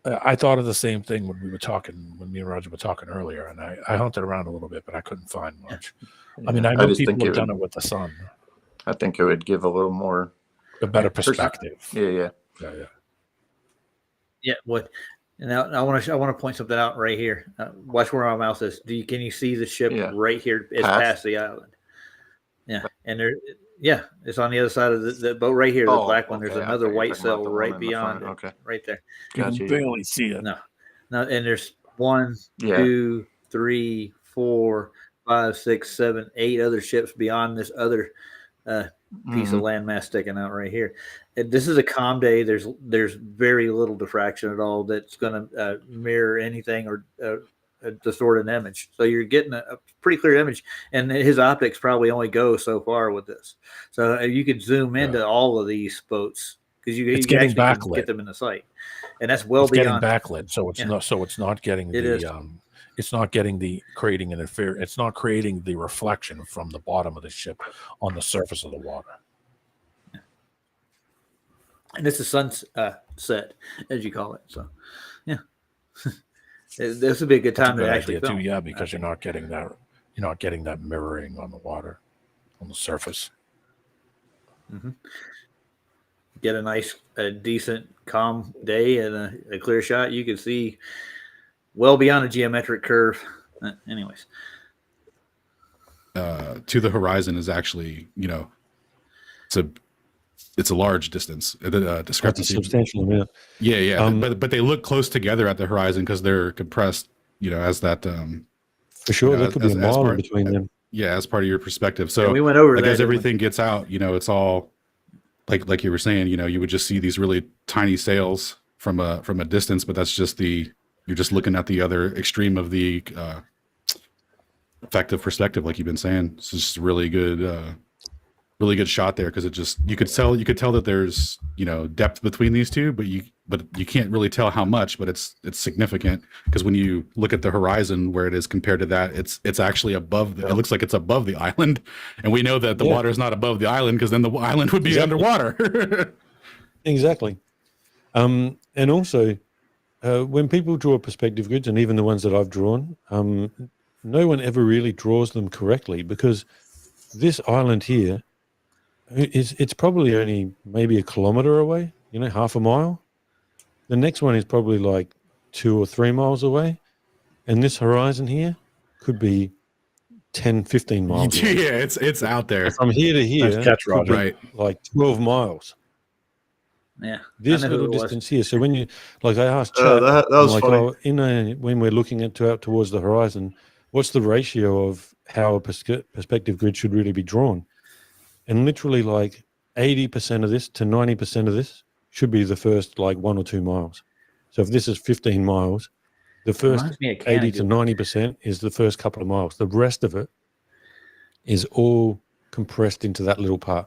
I thought of the same thing when me and Roger were talking earlier, and I hunted around a little bit, but I couldn't find much. I mean, I know people have done it with the sun. I think it would give a little more a better perspective. Yeah. What? Now I want to point something out right here. Watch where my mouse is. Can you see the ship right here? It's past the island. Yeah, and there. Yeah, it's on the other side of the boat right here. The black one. There's another white sail right beyond it. Right there. You can barely see it. No, and there's 1, 2, 3, 4, 5, 6, 7, 8 other ships beyond this other piece of landmass sticking out right here. And this is a calm day. There's very little diffraction at all that's going to mirror anything or distort an image. So you're getting a pretty clear image, and his optics probably only go so far with this. So you could zoom into all of these boats because you getting backlit. Get them in the sight, and that's beyond getting backlit. So it's not getting it's not getting the creating an interference. It's not creating the reflection from the bottom of the ship on the surface of the water. Yeah. And it's a sunset, as you call it. So, yeah. This would be a good That's a time to good actually idea film. too. Yeah, because you're not getting that mirroring on the water, on the surface. Mm-hmm. Get a decent, calm day and a clear shot. You can see well beyond a geometric curve. Anyways, to the horizon is actually, it's a large distance. That's a Discrepancy. substantial amount. Yeah. But they look close together at the horizon because they're compressed. As that. For sure, there could be a mile in part, between them. Yeah, as part of your perspective. So we went over like that, as everything gets out, it's all like you were saying. You would just see these really tiny sails from a distance, but that's just you're just looking at the other extreme of the effective perspective, like you've been saying. It's just really good shot there because you could tell that there's depth between these two, but you can't really tell how much, but it's significant because when you look at the horizon where it is compared to that, it's actually above. It looks like it's above the island, and we know that the water is not above the island because then the island would be underwater. Exactly. And also, when people draw perspective grids, and even the ones that I've drawn, no one ever really draws them correctly because this island here, it's probably only maybe a kilometer away, half a mile. The next one is probably like 2 or 3 miles away. And this horizon here could be 10, 15 miles away. Yeah, it's out there. From here to here, could be right? Like 12 miles. Yeah. This little distance here. So when you, like I asked Chad, that was like, funny. When we're looking out towards the horizon, what's the ratio of how a perspective grid should really be drawn? And literally like 80% of this to 90% of this should be the first like 1 or 2 miles. So if this is 15 miles, the first 80 to 90% is the first couple of miles. The rest of it is all compressed into that little part.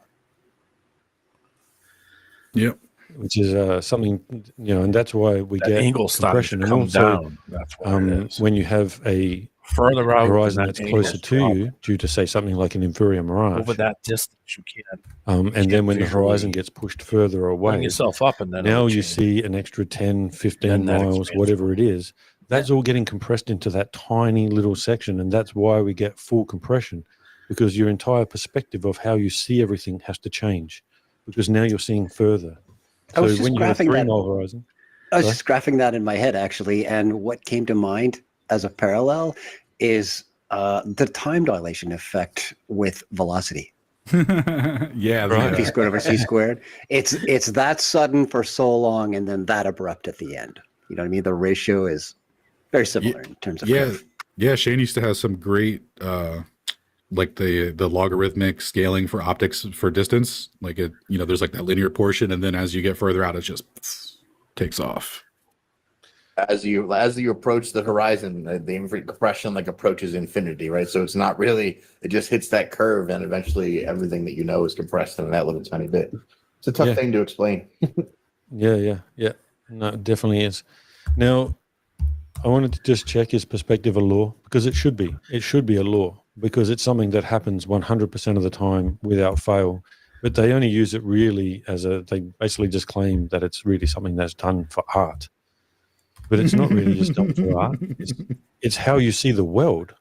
Yep. Which is something, and that's why we get angle compression. And also, down. That's what it is. When you have a further out horizon that's closer to you, due to say something like an inferior mirage, over that distance, you can't. And then when the horizon gets pushed further away, bring yourself up, and then now you see an extra 10, 15 miles, whatever it is. That's all getting compressed into that tiny little section, and that's why we get full compression, because your entire perspective of how you see everything has to change, because now you're seeing further. So when you have a 3 mile horizon, I was just graphing that in my head actually, and what came to mind as a parallel is the time dilation effect with velocity. Yeah, right. V squared over c squared. It's that sudden for so long, and then that abrupt at the end. You know what I mean? The ratio is very similar in terms of curve. Yeah. Shane used to have some great like the logarithmic scaling for optics for distance. Like there's like that linear portion, and then as you get further out, it just takes off. As you approach the horizon, the compression like approaches infinity, right? So it's not really, it just hits that curve, and eventually everything that is compressed in that little tiny bit. It's a tough thing to explain. Yeah. No, it definitely is. Now, I wanted to just check, is perspective a law? Because it should be. It should be a law, because it's something that happens 100% of the time without fail. But they only use it really they basically just claim that it's really something that's done for art. But it's not really just done for art. It's how you see the world.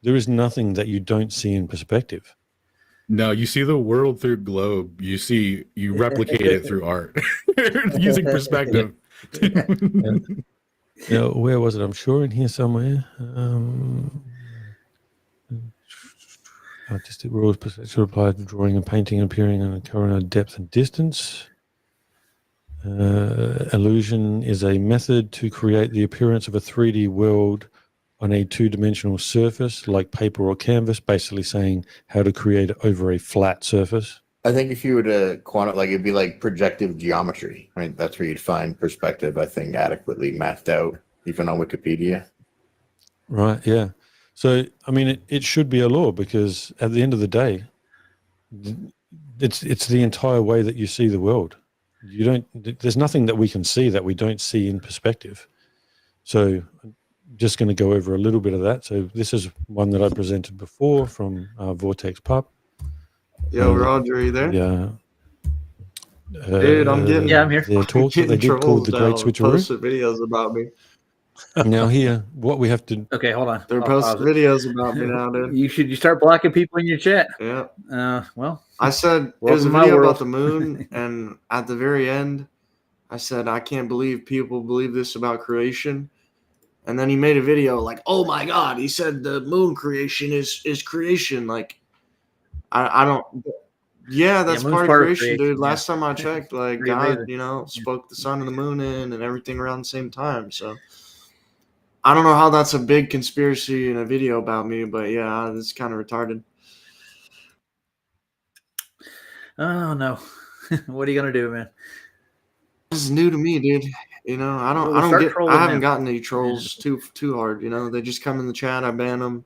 There is nothing that you don't see in perspective. No, you see the world through globe. You replicate it through art using perspective. Where was it? I'm sure in here somewhere. Artistic rules should apply to drawing and painting and appearing in a current depth and distance. Illusion is a method to create the appearance of a 3D world on a two-dimensional surface like paper or canvas, basically saying how to create it over a flat surface. I think if you were to it'd be like projective geometry, right? That's where you'd find perspective, I think, adequately mapped out, even on Wikipedia. Right, yeah. So, I mean, it should be a law, because at the end of the day, it's the entire way that you see the world. There's nothing that we can see that we don't see in perspective. So I'm just going to go over a little bit of that. So this is one that I presented before from Vortex Pup. Yo, Roger, are you there? Yeah. Dude, I'm getting I'm here. Their talk that they did called The Great Switcheroo. Posted videos about me. Now here, what we have to Okay, hold on. They're I'll posting pause it. videos about me now, dude. You start blocking people in your chat. Yeah. Well, I said it was a welcome to my video world. about the moon, and at the very end, I said I can't believe people believe this about creation. And then he made a video like, "Oh my God!" He said the moon creation is creation. Like, I don't. Yeah, that's moon's part of part of creation, creation, dude. yeah. Last time I checked, like Pretty God, amazing. you know, spoke the sun and the moon in and everything around the same time. So I don't know how that's a big conspiracy in a video about me, but yeah, it's kind of retarded. Oh no. What are you gonna do, man? This is new to me, dude. You know, I Well, don't start get. I trolling haven't them. gotten any trolls too hard. You know, they just come in the chat. I ban them.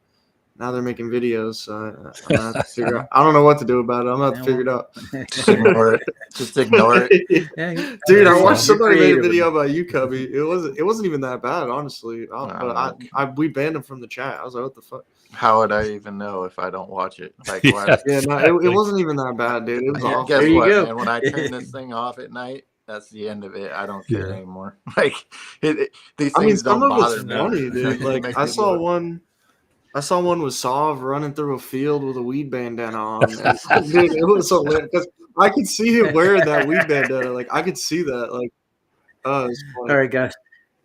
Now they're making videos. So I'm gonna have to figure out. I don't know what to do about it. I'm gonna have to figure it out. Just ignore it. Just ignore it. Yeah, Dude, I you're watched somebody made a creative. video about you, Cubby. It wasn't even that bad, honestly. We banned him from the chat. I was like, what the fuck? How would I even know if I don't watch it? Like, Yeah, what? Yeah, no, it wasn't even that bad, dude. It was awful. Guess There you what, go. man? When I turn this thing off at night, that's the end of it. I don't care anymore. Like, these I mean, things some don't of it's bother me. funny, dude. They Like make I me saw look- one with Sav running through a field with a weed bandana on. And, dude, it was hilarious because I could see him wearing that weed bandana. Like I could see that. Like, oh, it's funny. All right, guys.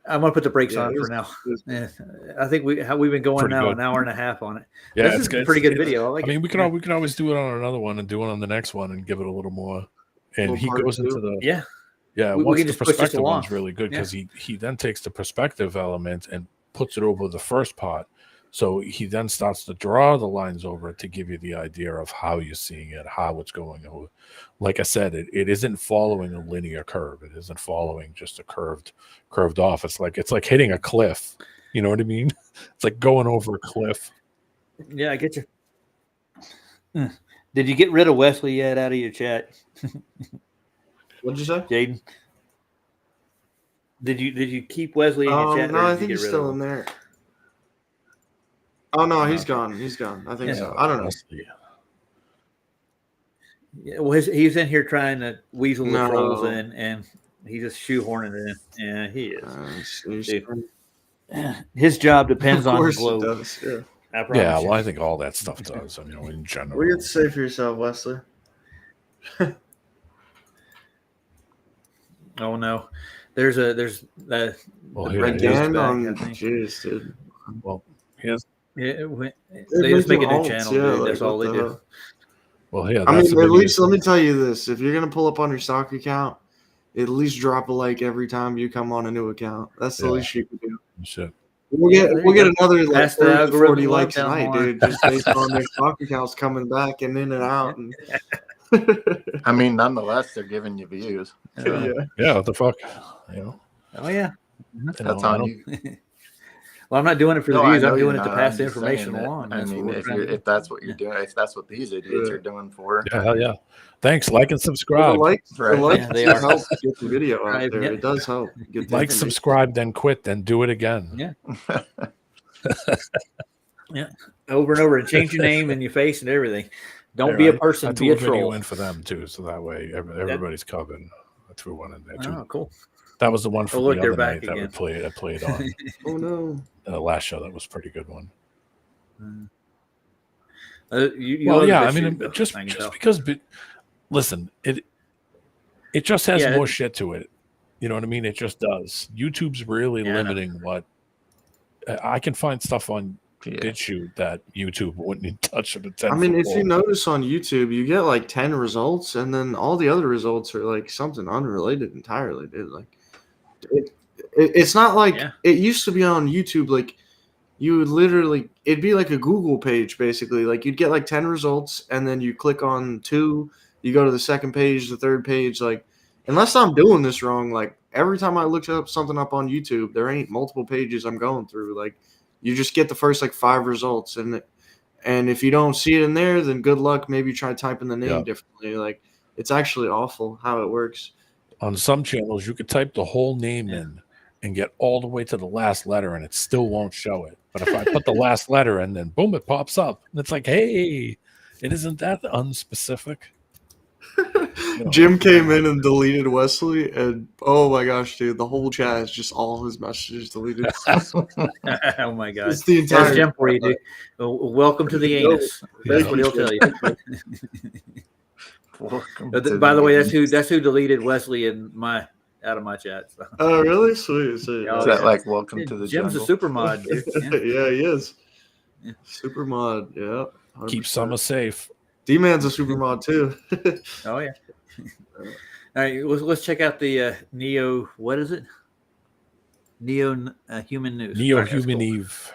I'm gonna put the brakes Yeah, on it for was- now. it was- Yeah, I think we've been going Pretty now good. an hour and a half on it. Yeah, This it's is good. a pretty good It's- video. I like I mean, it. we can always do it on another one and do it on the next one and give it a little more. And Little he part goes two. into the Yeah. yeah. We Once can the just push this perspective along. one's really good because he then takes the perspective element and puts it over the first part. So he then starts to draw the lines over it to give you the idea of how you're seeing it, how it's going over. Like I said, it isn't following a linear curve. It isn't following just a curved off. It's like hitting a cliff. You know what I mean? It's like going over a cliff. Yeah, I get you. Did you get rid of Wesley yet out of your chat, What'd you say? Jaden? Did you keep Wesley in your chat? No, or I did think you he's get rid still of in him? there. Oh no, he's Okay. gone. He's gone. I think Yeah. so. I don't know. Honestly. Yeah, well, he's in here trying to weasel the No. trolls in, and he's just shoehorning it in. Yeah, he is. Dude. His job depends Of on the course it globe. does. Yeah. I promise Yeah, you. well, I think all that stuff does. I mean, in general. What do you have to say for yourself, Wesley? Oh no, there's Well, the here red it is. ghost Again back, on I think. jeez, dude. Well, here's Yeah, They're they just make a making new alts, channel, yeah, dude. like, That's all what they the do. hell? well here. I mean, That's the at video. least let me tell you this: if you're gonna pull up on your stock account, at least drop a like every time you come on a new account. That's the Yeah. least you can do. Shit. We'll Yeah, get there we'll you get go. another like Pass the 30 to algorithm 40 love likes down the tonight, line. dude, just based on their stock accounts coming back and in and out. And I mean, nonetheless, they're giving you views. yeah. Yeah, what the fuck? You know? Oh yeah. You That's know, I on don't- you. Well, I'm not doing it for the I views. know I'm you're doing it to not. pass I'm the just information saying that. along. I That's mean, what we're if trying to do. if that's what you're doing, if that's what these idiots are doing for, Yeah, hell yeah. Thanks. Like and Well, subscribe. the Right. likes Yeah, they do are. help get the video out Right, there. yeah. It does help get the Like, information. subscribe, then quit, then do it again. Yeah. Yeah. Over and over, and change your name and your face and everything. Don't be a person. I Be a threw a video troll. in for them too, so that way everybody's covered. I threw one in there too. Oh, cool. That was the one from Oh, look, the they're other back night that we again. played on Oh no. last show. That was a pretty good one. You Well, love yeah, that I mean, shit, though, just I can tell. because, listen, it just has Yeah, more shit to it. You know what I mean? It just does. YouTube's really Yeah, I know. limiting what I can find stuff on Yeah. BitChute that YouTube wouldn't even touch of a 10. I mean, if you notice on YouTube, you get like 10 results, and then all the other results are like something unrelated entirely, dude. Like, it's not like Yeah. it used to be on YouTube. Like, you would literally, it'd be like a Google page, basically. Like, you'd get like 10 results, and then you click on 2, you go to the second page, the third page. Like, unless I'm doing this wrong, like, every time I look up something up on YouTube, there ain't multiple pages I'm going through. Like, you just get the first like 5 results, and if you don't see it in there, then good luck. Maybe try typing the name Yeah. differently. Like, it's actually awful how it works. On some channels, you could type the whole name in and get all the way to the last letter, and it still won't show it. But if I put the last letter in, then boom, it pops up. And it's like, hey, it isn't that unspecific. Jim came in and deleted Wesley, and oh my gosh, dude, the whole chat is just all his messages deleted. Oh my god, It's the entire. That's Jim for you, dude. Well, welcome to the anus. That's what he'll tell you. By the way, that's who deleted Wesley and out of my chat. So. Oh, really? Sweet. Is that like welcome to the Jim's jungle? a super mod, dude. Yeah, he is. Yeah. Super mod, yeah. 100%. Keep Summer safe. D-Man's a super mod too. Oh yeah. All right, let's check out the Neo. What is it? Neo Human News. Neo Right, Human cool. Eve.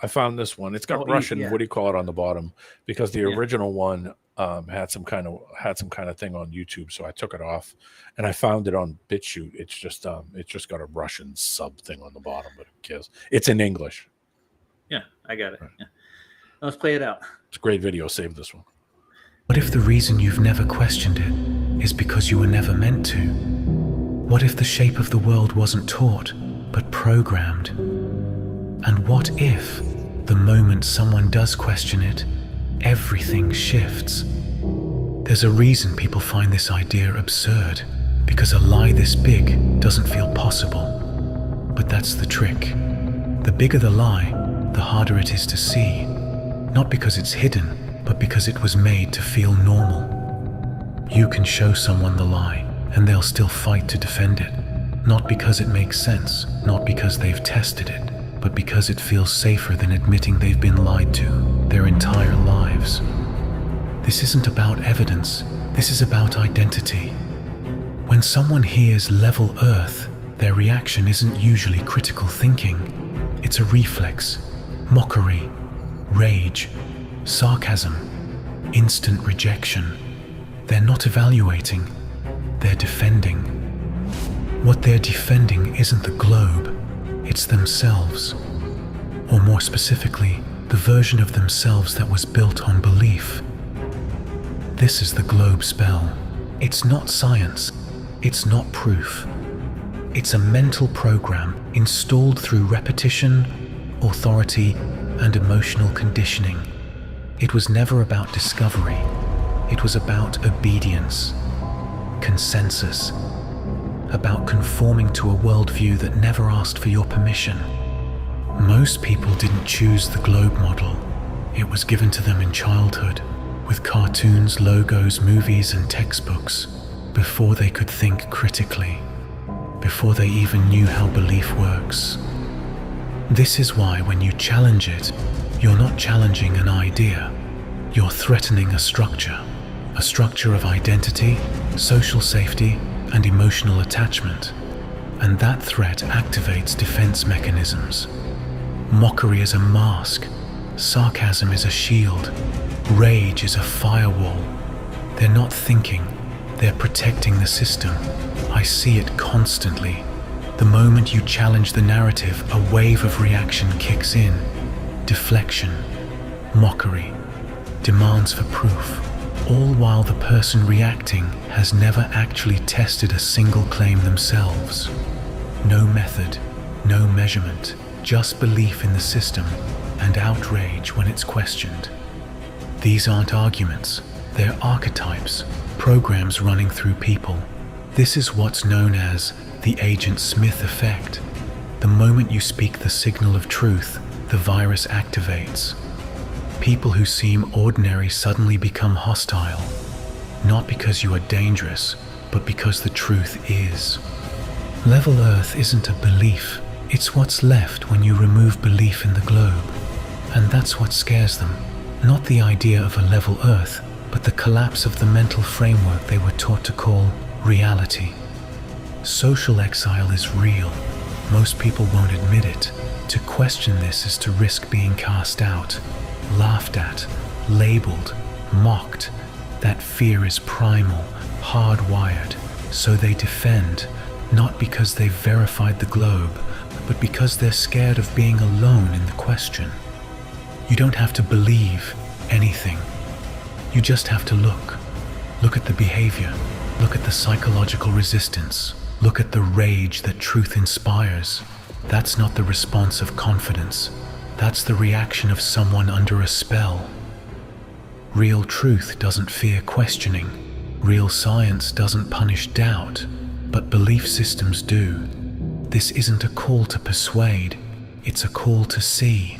I found this one. It's got Oh, Russian. yeah. What do you call it on the bottom? Because the original one had some kind of thing on YouTube, so I took it off, and I found it on BitChute. It's just got a Russian sub thing on the bottom, but who cares? It's in English. Yeah, I got it. Yeah. Let's play it out. It's a great video. Save this one. What if the reason you've never questioned it is because you were never meant to? What if the shape of the world wasn't taught, but programmed? And what if, the moment someone does question it, everything shifts? There's a reason people find this idea absurd, because a lie this big doesn't feel possible. But that's the trick. The bigger the lie, the harder it is to see. Not because it's hidden, but because it was made to feel normal. You can show someone the lie, and they'll still fight to defend it. Not because it makes sense, not because they've tested it, but because it feels safer than admitting they've been lied to their entire lives. This isn't about evidence, this is about identity. When someone hears level Earth, their reaction isn't usually critical thinking. It's a reflex, mockery, rage, sarcasm, instant rejection. They're not evaluating, they're defending. What they're defending isn't the globe, it's themselves. Or more specifically, the version of themselves that was built on belief. This is the globe spell. It's not science, it's not proof. It's a mental program installed through repetition, authority, and emotional conditioning. It was never about discovery. It was about obedience, consensus, about conforming to a worldview that never asked for your permission. Most people didn't choose the globe model. It was given to them in childhood, with cartoons, logos, movies, and textbooks, before they could think critically, before they even knew how belief works. This is why when you challenge it, you're not challenging an idea, you're threatening a structure of identity, social safety, and emotional attachment. And that threat activates defense mechanisms. Mockery is a mask, sarcasm is a shield, rage is a firewall. They're not thinking, they're protecting the system. I see it constantly. The moment you challenge the narrative, a wave of reaction kicks in. Deflection, mockery, demands for proof, all while the person reacting has never actually tested a single claim themselves. No method, no measurement, just belief in the system and outrage when it's questioned. These aren't arguments, they're archetypes, programs running through people. This is what's known as the Agent Smith effect. The moment you speak the signal of truth, the virus activates. People who seem ordinary suddenly become hostile, not because you are dangerous, but because the truth is. Level Earth isn't a belief, it's what's left when you remove belief in the globe. And that's what scares them, not the idea of a level Earth, but the collapse of the mental framework they were taught to call reality. Social exile is real. Most people won't admit it. To question this is to risk being cast out, laughed at, labeled, mocked. That fear is primal, hardwired. So they defend, not because they've verified the globe, but because they're scared of being alone in the question. You don't have to believe anything. You just have to look. Look at the behavior. Look at the psychological resistance. Look at the rage that truth inspires. That's not the response of confidence. That's the reaction of someone under a spell. Real truth doesn't fear questioning. Real science doesn't punish doubt, but belief systems do. This isn't a call to persuade, it's a call to see,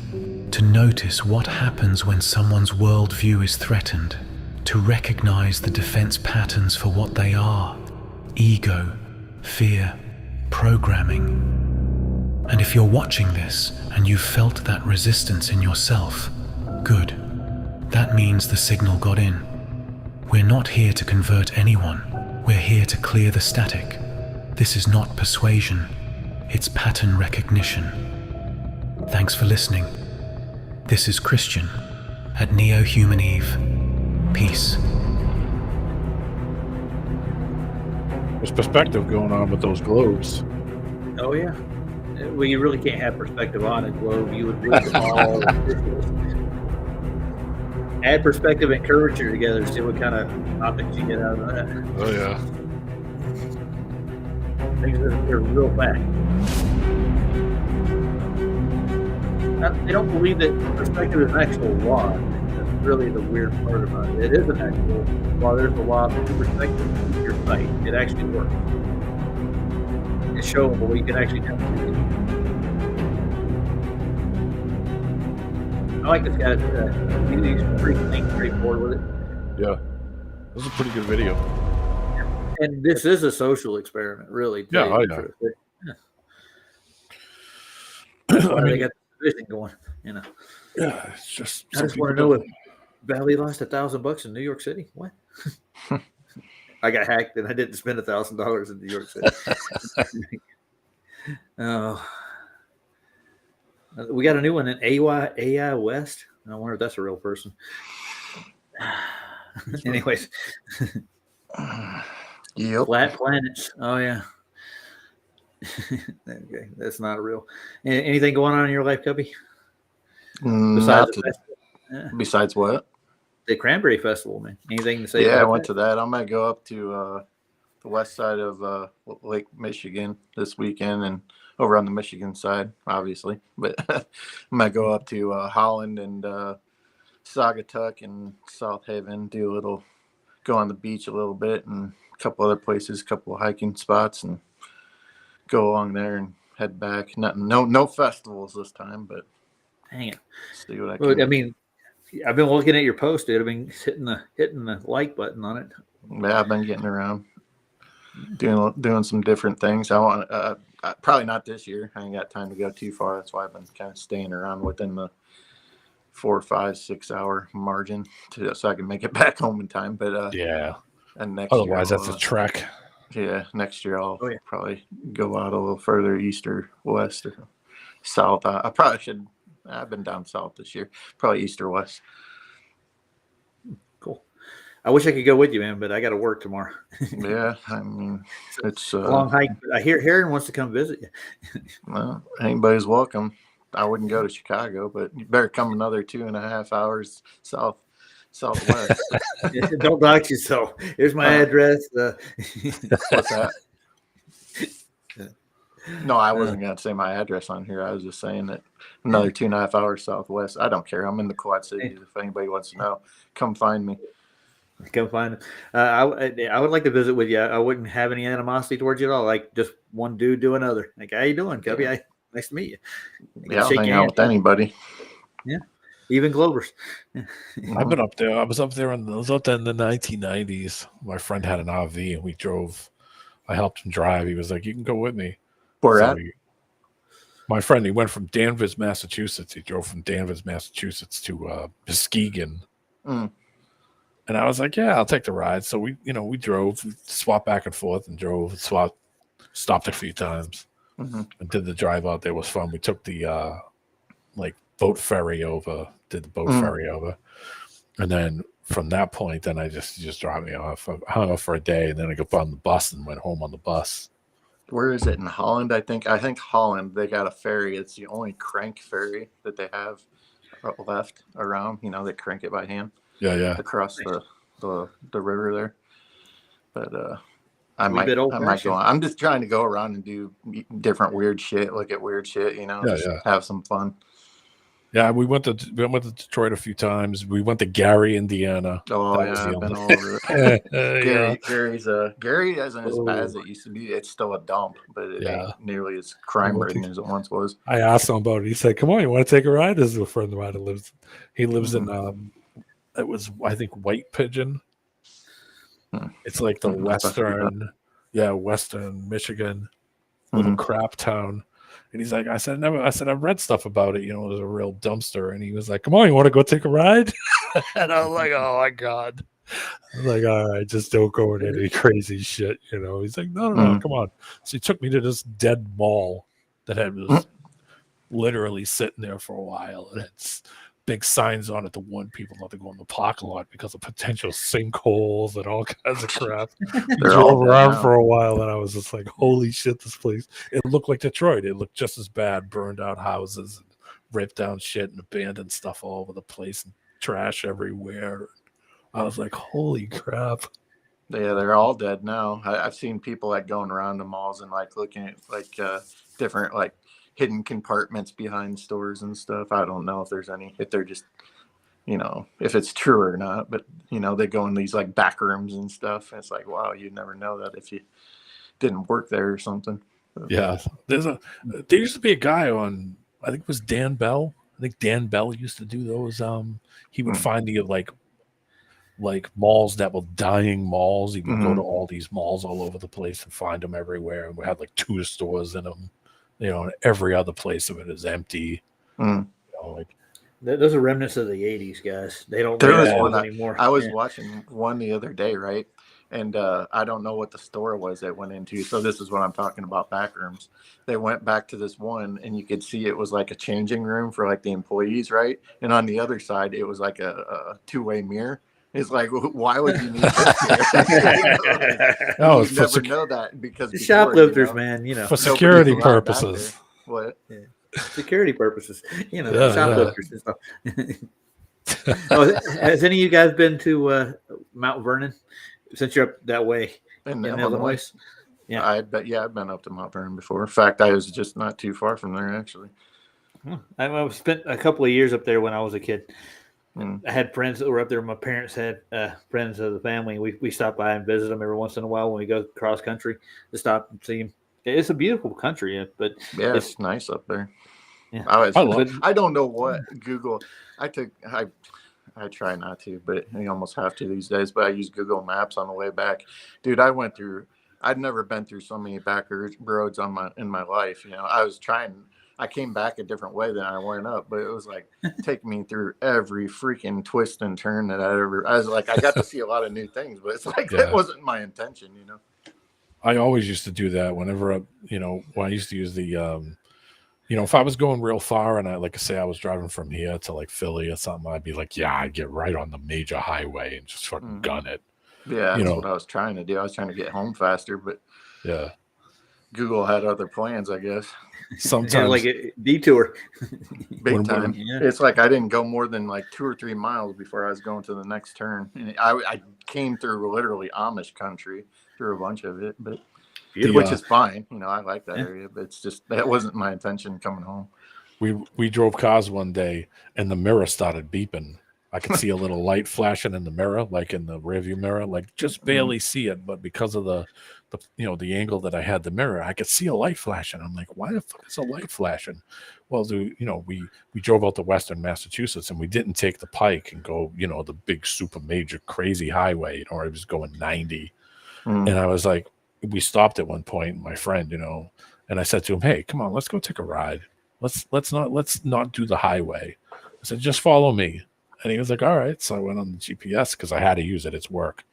to notice what happens when someone's worldview is threatened, to recognize the defense patterns for what they are: ego, fear, programming. And if you're watching this and you've felt that resistance in yourself, good. That means the signal got in. We're not here to convert anyone. We're here to clear the static. This is not persuasion. It's pattern recognition. Thanks for listening. This is Christian at Neo-Human Eve. Peace. There's perspective going on with those globes. Oh yeah. Well, you really can't have perspective on a globe. You would lose them all. Add perspective and curvature together. See what kind of optics you get out of that. Oh yeah. Things are real back. They don't believe that perspective is an actual law. That's really the weird part about it. It is an actual law. There's a law of perspective in your sight. It actually works. It's showable. You can actually demonstrate it. I like this guy. He's pretty clean, straightforward with it. Yeah. This is a pretty good video. And this is a social experiment, really. Yeah, I know. That's why they got the division going, you know. Yeah, it's just. I just want to know if Valley lost $1,000 in New York City. What? I got hacked and I didn't spend $1,000 in New York City. Oh. We got a new one in AI West. I wonder if that's a real person. Anyways. Yep. Flat planets. Oh, yeah. Okay, that's not real. Anything going on in your life, Cubby? Besides what? The Cranberry Festival, man. Anything to say? Yeah, I about went that? to that. I might go up to the west side of Lake Michigan this weekend and over on the Michigan side, obviously. But I might go up to Holland and Saugatuck and South Haven, go on the beach a little bit and a couple other places, a couple of hiking spots, and go along there and head back. No festivals this time, but dang it. See what I Well, can. I mean, I've been looking at your post, dude. I've been hitting the like button on it. Yeah, I've been getting around, doing some different things. I want probably not this year. I ain't got time to go too far. That's why I've been kind of staying around within the 4, 5, 6 hour margin so I can make it back home in time. But yeah, and next otherwise year, that's a trek. Yeah, next year I'll probably go out a little further east or west or south. I probably should. I've been down south this year, probably east or west. Cool. I wish I could go with you, man, but I got to work tomorrow. Yeah, I mean, it's a long hike. I hear Heron wants to come visit you. Well, anybody's welcome. I wouldn't go to Chicago, but you better come another 2.5 hours southwest. Don't dox yourself. Here's my address. What's that? No, I wasn't going to say my address on here. I was just saying that another 2.5 hours southwest. I don't care. I'm in the Quad Cities. If anybody wants to know, come find me. Come find him. I would like to visit with you. I wouldn't have any animosity towards you at all. Like just one dude do another. Like, how you doing, Cubby? Nice to meet you. Yeah, I'll hang out with anybody. Yeah, even Glovers. I've been up there. I was up there in the 1990s. My friend had an RV and we drove. I helped him drive. He was like, "You can go with me." Where at? My friend, he went from Danvers, Massachusetts. He drove from Danvers, Massachusetts to Muskegon. Mm. And I was like, "Yeah, I'll take the ride." So we drove, we swapped back and forth and drove, stopped a few times, and did the drive out there. It was fun. We took the boat ferry over, ferry over, and then from that point, then I just dropped me off. I hung out for a day, and then I got on the bus and went home on the bus. Where is it in Holland? I think Holland. They got a ferry. It's the only crank ferry that they have left around. They crank it by hand. Yeah. Across the river there. But I might go on. I'm just trying to go around and do different weird shit, look at weird shit, just have some fun. Yeah, we went to Detroit a few times. We went to Gary, Indiana. Oh That was yeah, the I've been only. all over it. Yeah, Gary isn't as bad Oh. as it used to be. It's still a dump, but it Yeah. ain't nearly as We crime went to- ridden as it once was. I asked him about it. He said, "Come on, you want to take a ride?" This is a friend of mine that lives. He lives in it was, I think, White Pigeon. It's like the western Michigan little crap town. And he's like, I said, I've read stuff about it. You know, there's a real dumpster. And he was like, come on, you want to go take a ride? And I was like, oh my God. I was like, all right, just don't go into any crazy shit. You know, he's like, no, come on. So he took me to this dead mall that was literally sitting there for a while. And it's big signs on it to warn people not to go in the parking lot because of potential sinkholes and all kinds of crap. We drove around for a while, and I was just like, holy shit, this place. It looked like Detroit. It looked just as bad, burned out houses, and ripped down shit and abandoned stuff all over the place and trash everywhere. I was like, holy crap. Yeah, they're all dead now. I've seen people like going around the malls and like looking at like different like hidden compartments behind stores and stuff. I don't know if there's any, if they're just, you know, if it's true or not, but you know, they go in these like back rooms and stuff. And it's like, wow, you'd never know that if you didn't work there or something. Yeah. There used to be a guy on, I think it was Dan Bell. I think Dan Bell used to do those. He would find the like malls that were dying malls. He would go to all these malls all over the place and find them everywhere. And we had like 2 stores in them. You know, and every other place of it is empty. You know, like those are remnants of the '80s, guys. They don't there make was those one anymore. I was watching one the other day, right? And I don't know what the store was they went into. So this is what I'm talking about, back rooms. They went back to this one, and you could see it was like a changing room for like the employees, right? And on the other side, it was like a two-way mirror. It's like, why would you need this? You never know that because before, shoplifters, man, you know, for security purposes. What? Yeah. Security purposes, you know, Yeah, shoplifters and stuff. Has any of you guys been to Mount Vernon since you're up that way in Illinois? Yeah, I've been up to Mount Vernon before. In fact, I was just not too far from there actually. I spent a couple of years up there when I was a kid. I had friends that were up there. My parents had friends of the family. We stopped by and visit them every once in a while when we go cross country to stop and see them. It's a beautiful country, but yeah, it's nice up there. Yeah, I don't know what Google. I try not to, but you almost have to these days. But I use Google Maps on the way back. Dude, I'd never been through so many back roads in my life. You know, I came back a different way than I went up, but it was like taking me through every freaking twist and turn that I was like, I got to see a lot of new things, but it's like, that wasn't my intention, you know? I always used to do that whenever when I used to use the, if I was going real far and I say I was driving from here to like Philly or something, I'd be like, I'd get right on the major highway and just fucking gun it. Yeah, that's what I was trying to do. I was trying to get home faster, but yeah, Google had other plans, I guess. Sometimes like a detour, big time. It's like I didn't go more than like 2 or 3 miles before I was going to the next turn. And I came through literally Amish country through a bunch of it, but which is fine. You know, I like that area, but it's just that wasn't my intention coming home. We drove cars one day and the mirror started beeping. I could see a little light flashing in the mirror, like in the rearview mirror, like just barely see it, but because of the angle that I had the mirror, I could see a light flashing. I'm like, why the fuck is a light flashing? Well, we drove out to Western Massachusetts and we didn't take the Pike and go, the big super major crazy highway, I was going 90. And I was like, we stopped at one point, my friend, and I said to him, hey, come on, let's go take a ride. Let's not do the highway. I said, just follow me. And he was like, all right. So I went on the GPS because I had to use it. It's work.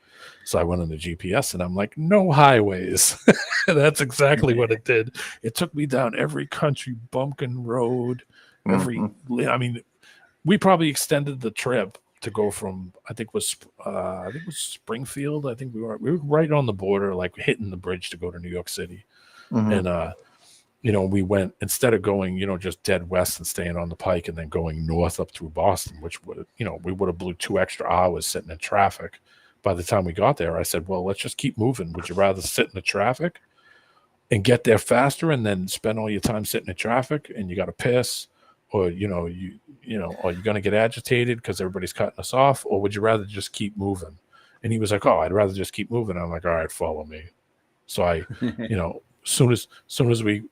So I went on the GPS and I'm like, no highways. That's exactly what it did. It took me down every country bumpkin road. We probably extended the trip to go from, I think it was Springfield. I think we were right on the border, like hitting the bridge to go to New York City. And, we went, instead of going, just dead west and staying on the Pike and then going north up through Boston, which would, we would have blew 2 extra hours sitting in traffic. By the time we got there, I said, well, let's just keep moving. Would you rather sit in the traffic and get there faster and then spend all your time sitting in traffic and you got to piss? or are you going to get agitated because everybody's cutting us off, or would you rather just keep moving? And he was like, oh, I'd rather just keep moving. I'm like, all right, follow me. So I, soon as we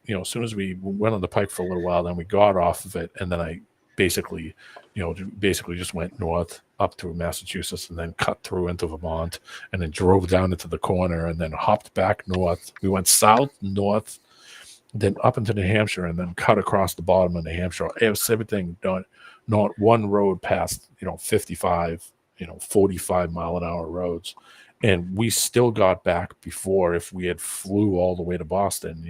went on the pike for a little while, then we got off of it, and then I basically just went north up through Massachusetts, and then cut through into Vermont, and then drove down into the corner, and then hopped back north. We went south, north, then up into New Hampshire, and then cut across the bottom of New Hampshire. It was everything done, not one road past 55, 45 mile an hour roads. And we still got back before if we had flew all the way to Boston,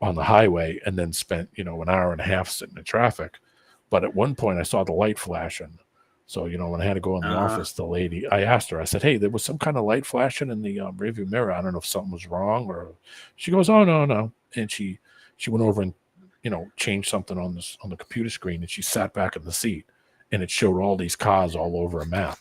on the highway, and then spent, an hour and a half sitting in traffic. But at one point I saw the light flashing. So, when I had to go in the office, the lady, I asked her, I said, hey, there was some kind of light flashing in the rearview mirror. I don't know if something was wrong, or she goes, oh, no. And she went over and, changed something on the computer screen, and she sat back in the seat, and it showed all these cars all over a map.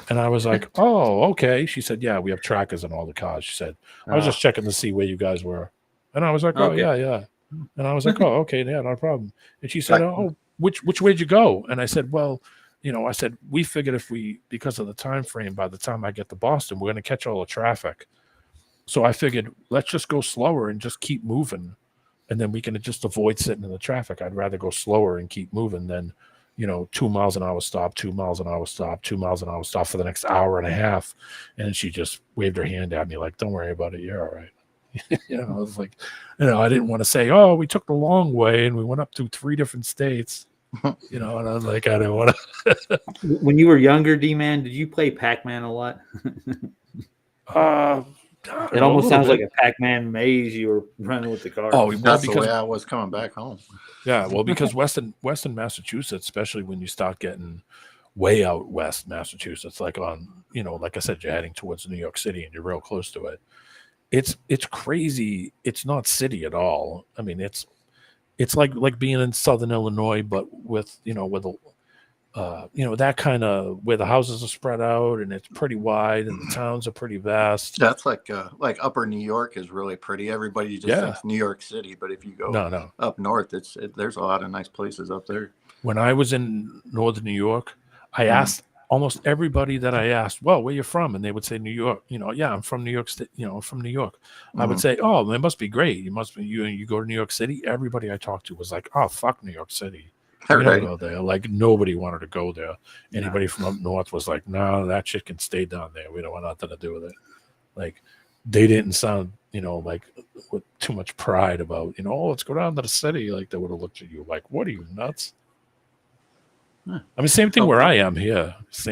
And I was like, oh, okay. She said, yeah, we have trackers on all the cars. She said, I was just checking to see where you guys were. And I was like, oh, Okay. yeah. And I was like, oh, okay, yeah, no problem. And she said, oh, which way'd you go? And I said, well, I said, we figured because of the time frame, by the time I get to Boston, we're going to catch all the traffic. So I figured, let's just go slower and just keep moving. And then we can just avoid sitting in the traffic. I'd rather go slower and keep moving than 2 miles an hour stop, 2 miles an hour stop, 2 miles an hour stop for the next hour and a half. And she just waved her hand at me like, don't worry about it. You're all right. I was like, I didn't want to say, oh, we took the long way and we went up to 3 different states, and I was like, I didn't want to. When you were younger, D-Man, did you play Pac-Man a lot? It almost sounds like a Pac-Man maze you were running with the car. Oh, that's the way I was coming back home. Yeah, well, because Western Massachusetts, especially when you start getting way out west Massachusetts, like on, like I said, you're heading towards New York City and you're real close to it. It's crazy. It's not city at all. I mean, it's like being in Southern Illinois, but with that kind of where the houses are spread out and it's pretty wide and the towns are pretty vast. That's like Upper New York is really pretty. Everybody just thinks New York City, but if you go up north, there's a lot of nice places up there. When I was in northern New York, I asked almost everybody that I asked, well, where you from? And they would say New York. Yeah, I'm from New York State. I'm from New York. I would say, oh, it must be great. You go to New York City. Everybody I talked to was like, oh, fuck New York City. We don't go there. Like nobody wanted to go there. Anybody from up north was like, no, that shit can stay down there. We don't want nothing to do with it. Like they didn't sound, like with too much pride about, oh, let's go down to the city. Like they would have looked at you like, what are you, nuts? I mean, same thing where I am here. I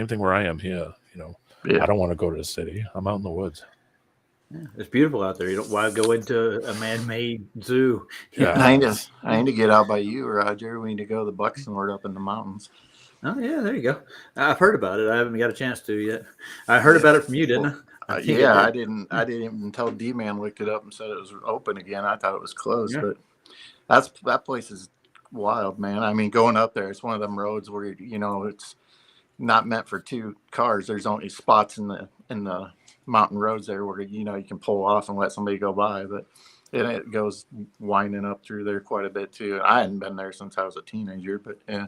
don't want to go to the city. I'm out in the woods. Yeah, it's beautiful out there. You don't want to go into a man-made zoo. Yeah, I need to get out by you, Roger. We need to go to the Bucksnort up in the mountains. Oh yeah, there you go. I've heard about it. I haven't got a chance to yet. I heard about it from you, didn't I? I didn't even until D-Man looked it up and said it was open again. I thought it was closed, but that place is wild, man. I mean, going up there, it's one of them roads where it's not meant for 2 cars. There's only spots in the mountain roads there where you can pull off and let somebody go by, but it goes winding up through there quite a bit too. I hadn't been there since I was a teenager, but yeah.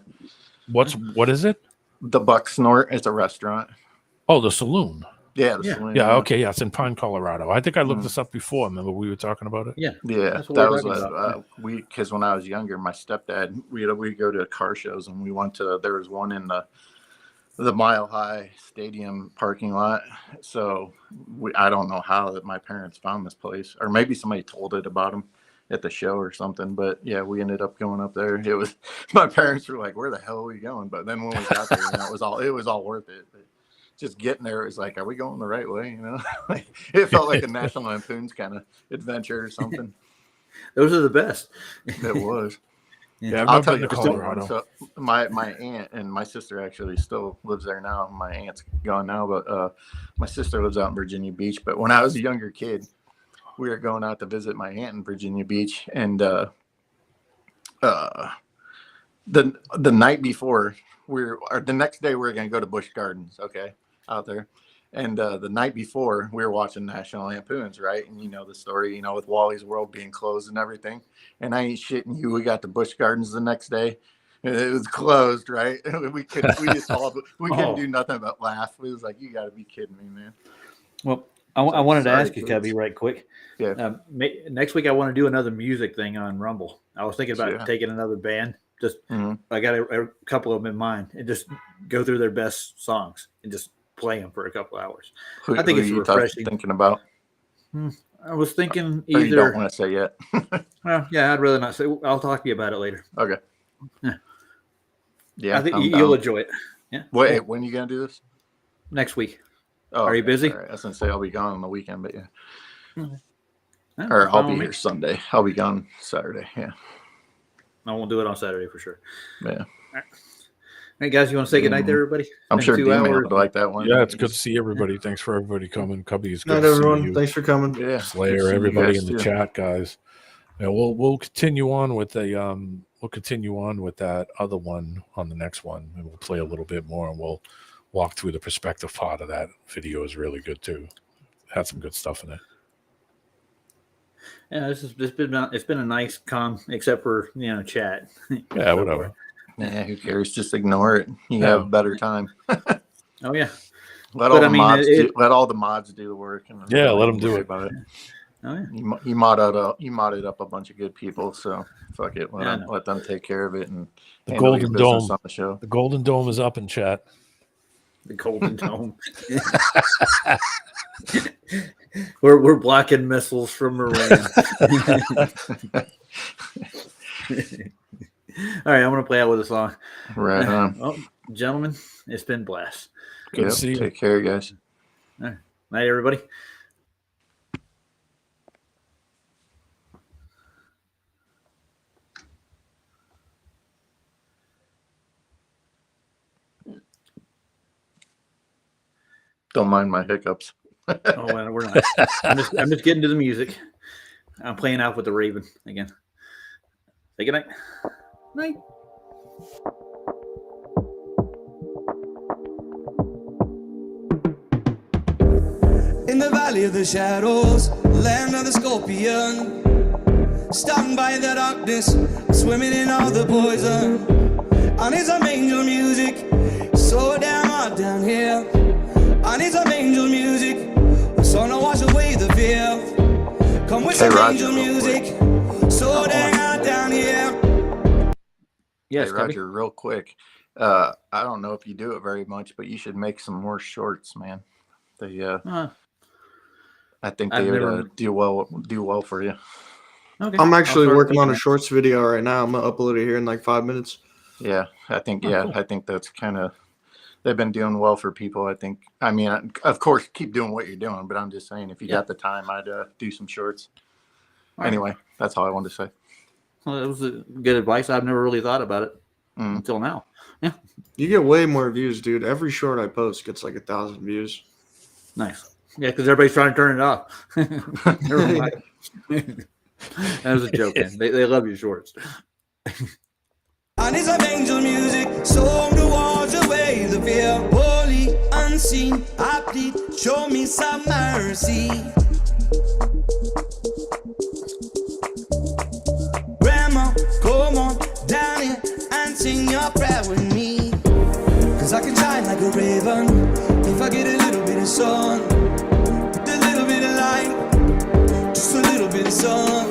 What is it? The Bucksnort. It's a restaurant. Oh, the saloon. Yeah, the saloon. Yeah, okay, yeah, it's in Pine, Colorado. I think I looked this up before. Remember we were talking about it? Yeah. That was because when I was younger, my stepdad, we'd go to car shows, and we went to, there was one in the Mile High Stadium parking lot. So I don't know how that my parents found this place, or maybe somebody told it about them at the show or something. But yeah, we ended up going up there. It was, my parents were like, "Where the hell are we going?" But then when we got there, it was all worth it. But just getting there, it was like, are we going the right way? Like, it felt like a National Lampoon's kind of adventure or something. Those are the best. It was. Yeah, I'll tell you. So my aunt and my sister actually still lives there now. My aunt's gone now, but my sister lives out in Virginia Beach. But when I was a younger kid, we were going out to visit my aunt in Virginia Beach, and the night before, the next day we were going to go to Busch Gardens, out there. And the night before, we were watching National Lampoons, right? And you know the story, with Wally's World being closed and everything. And I ain't shitting you. We got to Busch Gardens the next day, It was closed, right? We couldn't do nothing but laugh. It was like, you got to be kidding me, man. Well, I wanted to ask you, kids. Cubby, right quick. Yeah. Next week, I want to do another music thing on Rumble. I was thinking about taking another band. Just I got a couple of them in mind, and just go through their best songs and just play them for a couple hours. I think it's refreshing. Thinking about? I was thinking Or either. you don't want to say yet. Well, yeah, I'd rather not say. I'll talk to you about it later. Okay. Yeah, I think you'll enjoy it. Yeah. Wait, when are you gonna do this? Next week. Oh, are you busy? All right. I was gonna say I'll be gone on the weekend, but yeah. No, Or I'll be here Sunday. I'll be gone Saturday. Yeah. I won't do it on Saturday for sure. Yeah. All right, guys, you want to say goodnight to everybody? I'm sure D-Man would like that one. Yeah, it's good to see everybody. Thanks for everybody coming. Cubby, it's good Night, to everyone. see you. Thanks for coming. Yeah. Slayer, everybody in the chat, guys. Yeah, we'll continue on with that other one on the next one, and we'll play a little bit more, and we'll walk through the perspective part of that video. Is really good too. Had some good stuff in it. Yeah, it's been a nice calm, except for chat. Yeah, whatever. Yeah, who cares? Just ignore it. You have a better time. Oh yeah. Let all the mods do the work. And yeah, let them do it. About it. Oh yeah. You modded up a bunch of good people, so fuck it. Let them take care of it and the Golden Dome on the show. The Golden Dome is up in chat. The Golden Dome. We're blocking missiles from Iran. All right, I'm gonna play out with a song. Right on. Well, gentlemen, it's been a blast. Good to see you. Take care, guys. All right. Night, everybody. Don't mind my hiccups. Oh, well, we're not. I'm just getting to the music. I'm playing out with the Raven again. Say good night. Night. In the valley of the shadows, land of the scorpion, stung by the darkness, swimming in all the poison. I need some angel music, so damn hot down here. I need some angel music, so to wash away the fear. Come with some angel music, so damn hot down here. Yes, hey, Roger, real quick. I don't know if you do it very much, but you should make some more shorts, man. I think they would do well for you. Okay. I'm actually working on a shorts video right now. I'm gonna upload it here in like 5 minutes. Yeah, I think cool. I think that's kind of they've been doing well for people. I mean, of course, keep doing what you're doing, but I'm just saying, if you got the time, I'd do some shorts. Anyway, that's all I wanted to say. Well, it was good advice. I've never really thought about it until now. Yeah, you get way more views, dude. Every short I post gets like 1,000 views. Nice. Yeah, because everybody's trying to turn it off. That was a joke, man. They love your shorts. I need some angel music, so to wash away the fear. Holy, unseen, I plead, show me some mercy. Grandma, come on down here and sing your prayer with me. Cause I can shine like a raven if I get a little bit of sun. A little bit of light, just a little bit of sun.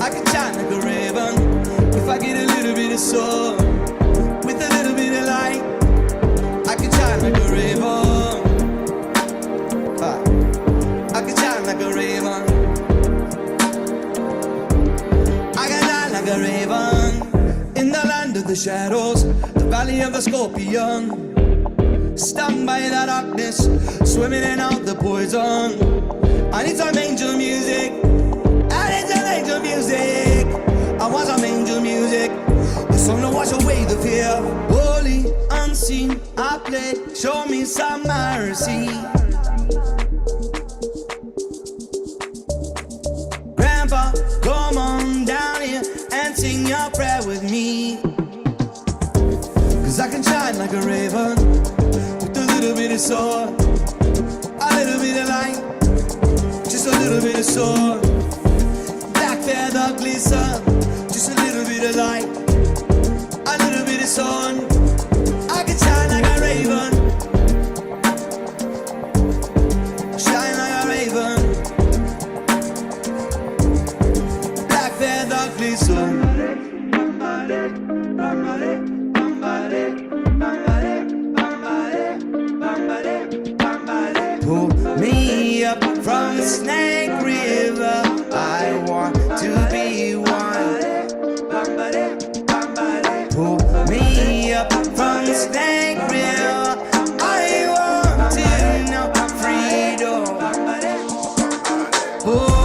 I can shine like a raven if I get a little bit of sun. With a little bit of light, I can shine like a raven. I can shine like a raven. I can shine like a raven. In the land of the shadows, the valley of the scorpion, stung by the darkness, swimming in all the poison. I need some angel music. I need some angel music. I want some angel music. The song to wash away the fear. Holy, unseen, I play. Show me some mercy. Grandpa, come on down here and sing your prayer with me. Cause I can shine like a raven with a little bit of sword, a little bit of light, just a little bit of sword. Black feather glisten, just a little bit of light, a little from the Snake River. I want to be one. Pull me up from the Snake River. I want to know freedom. Oh.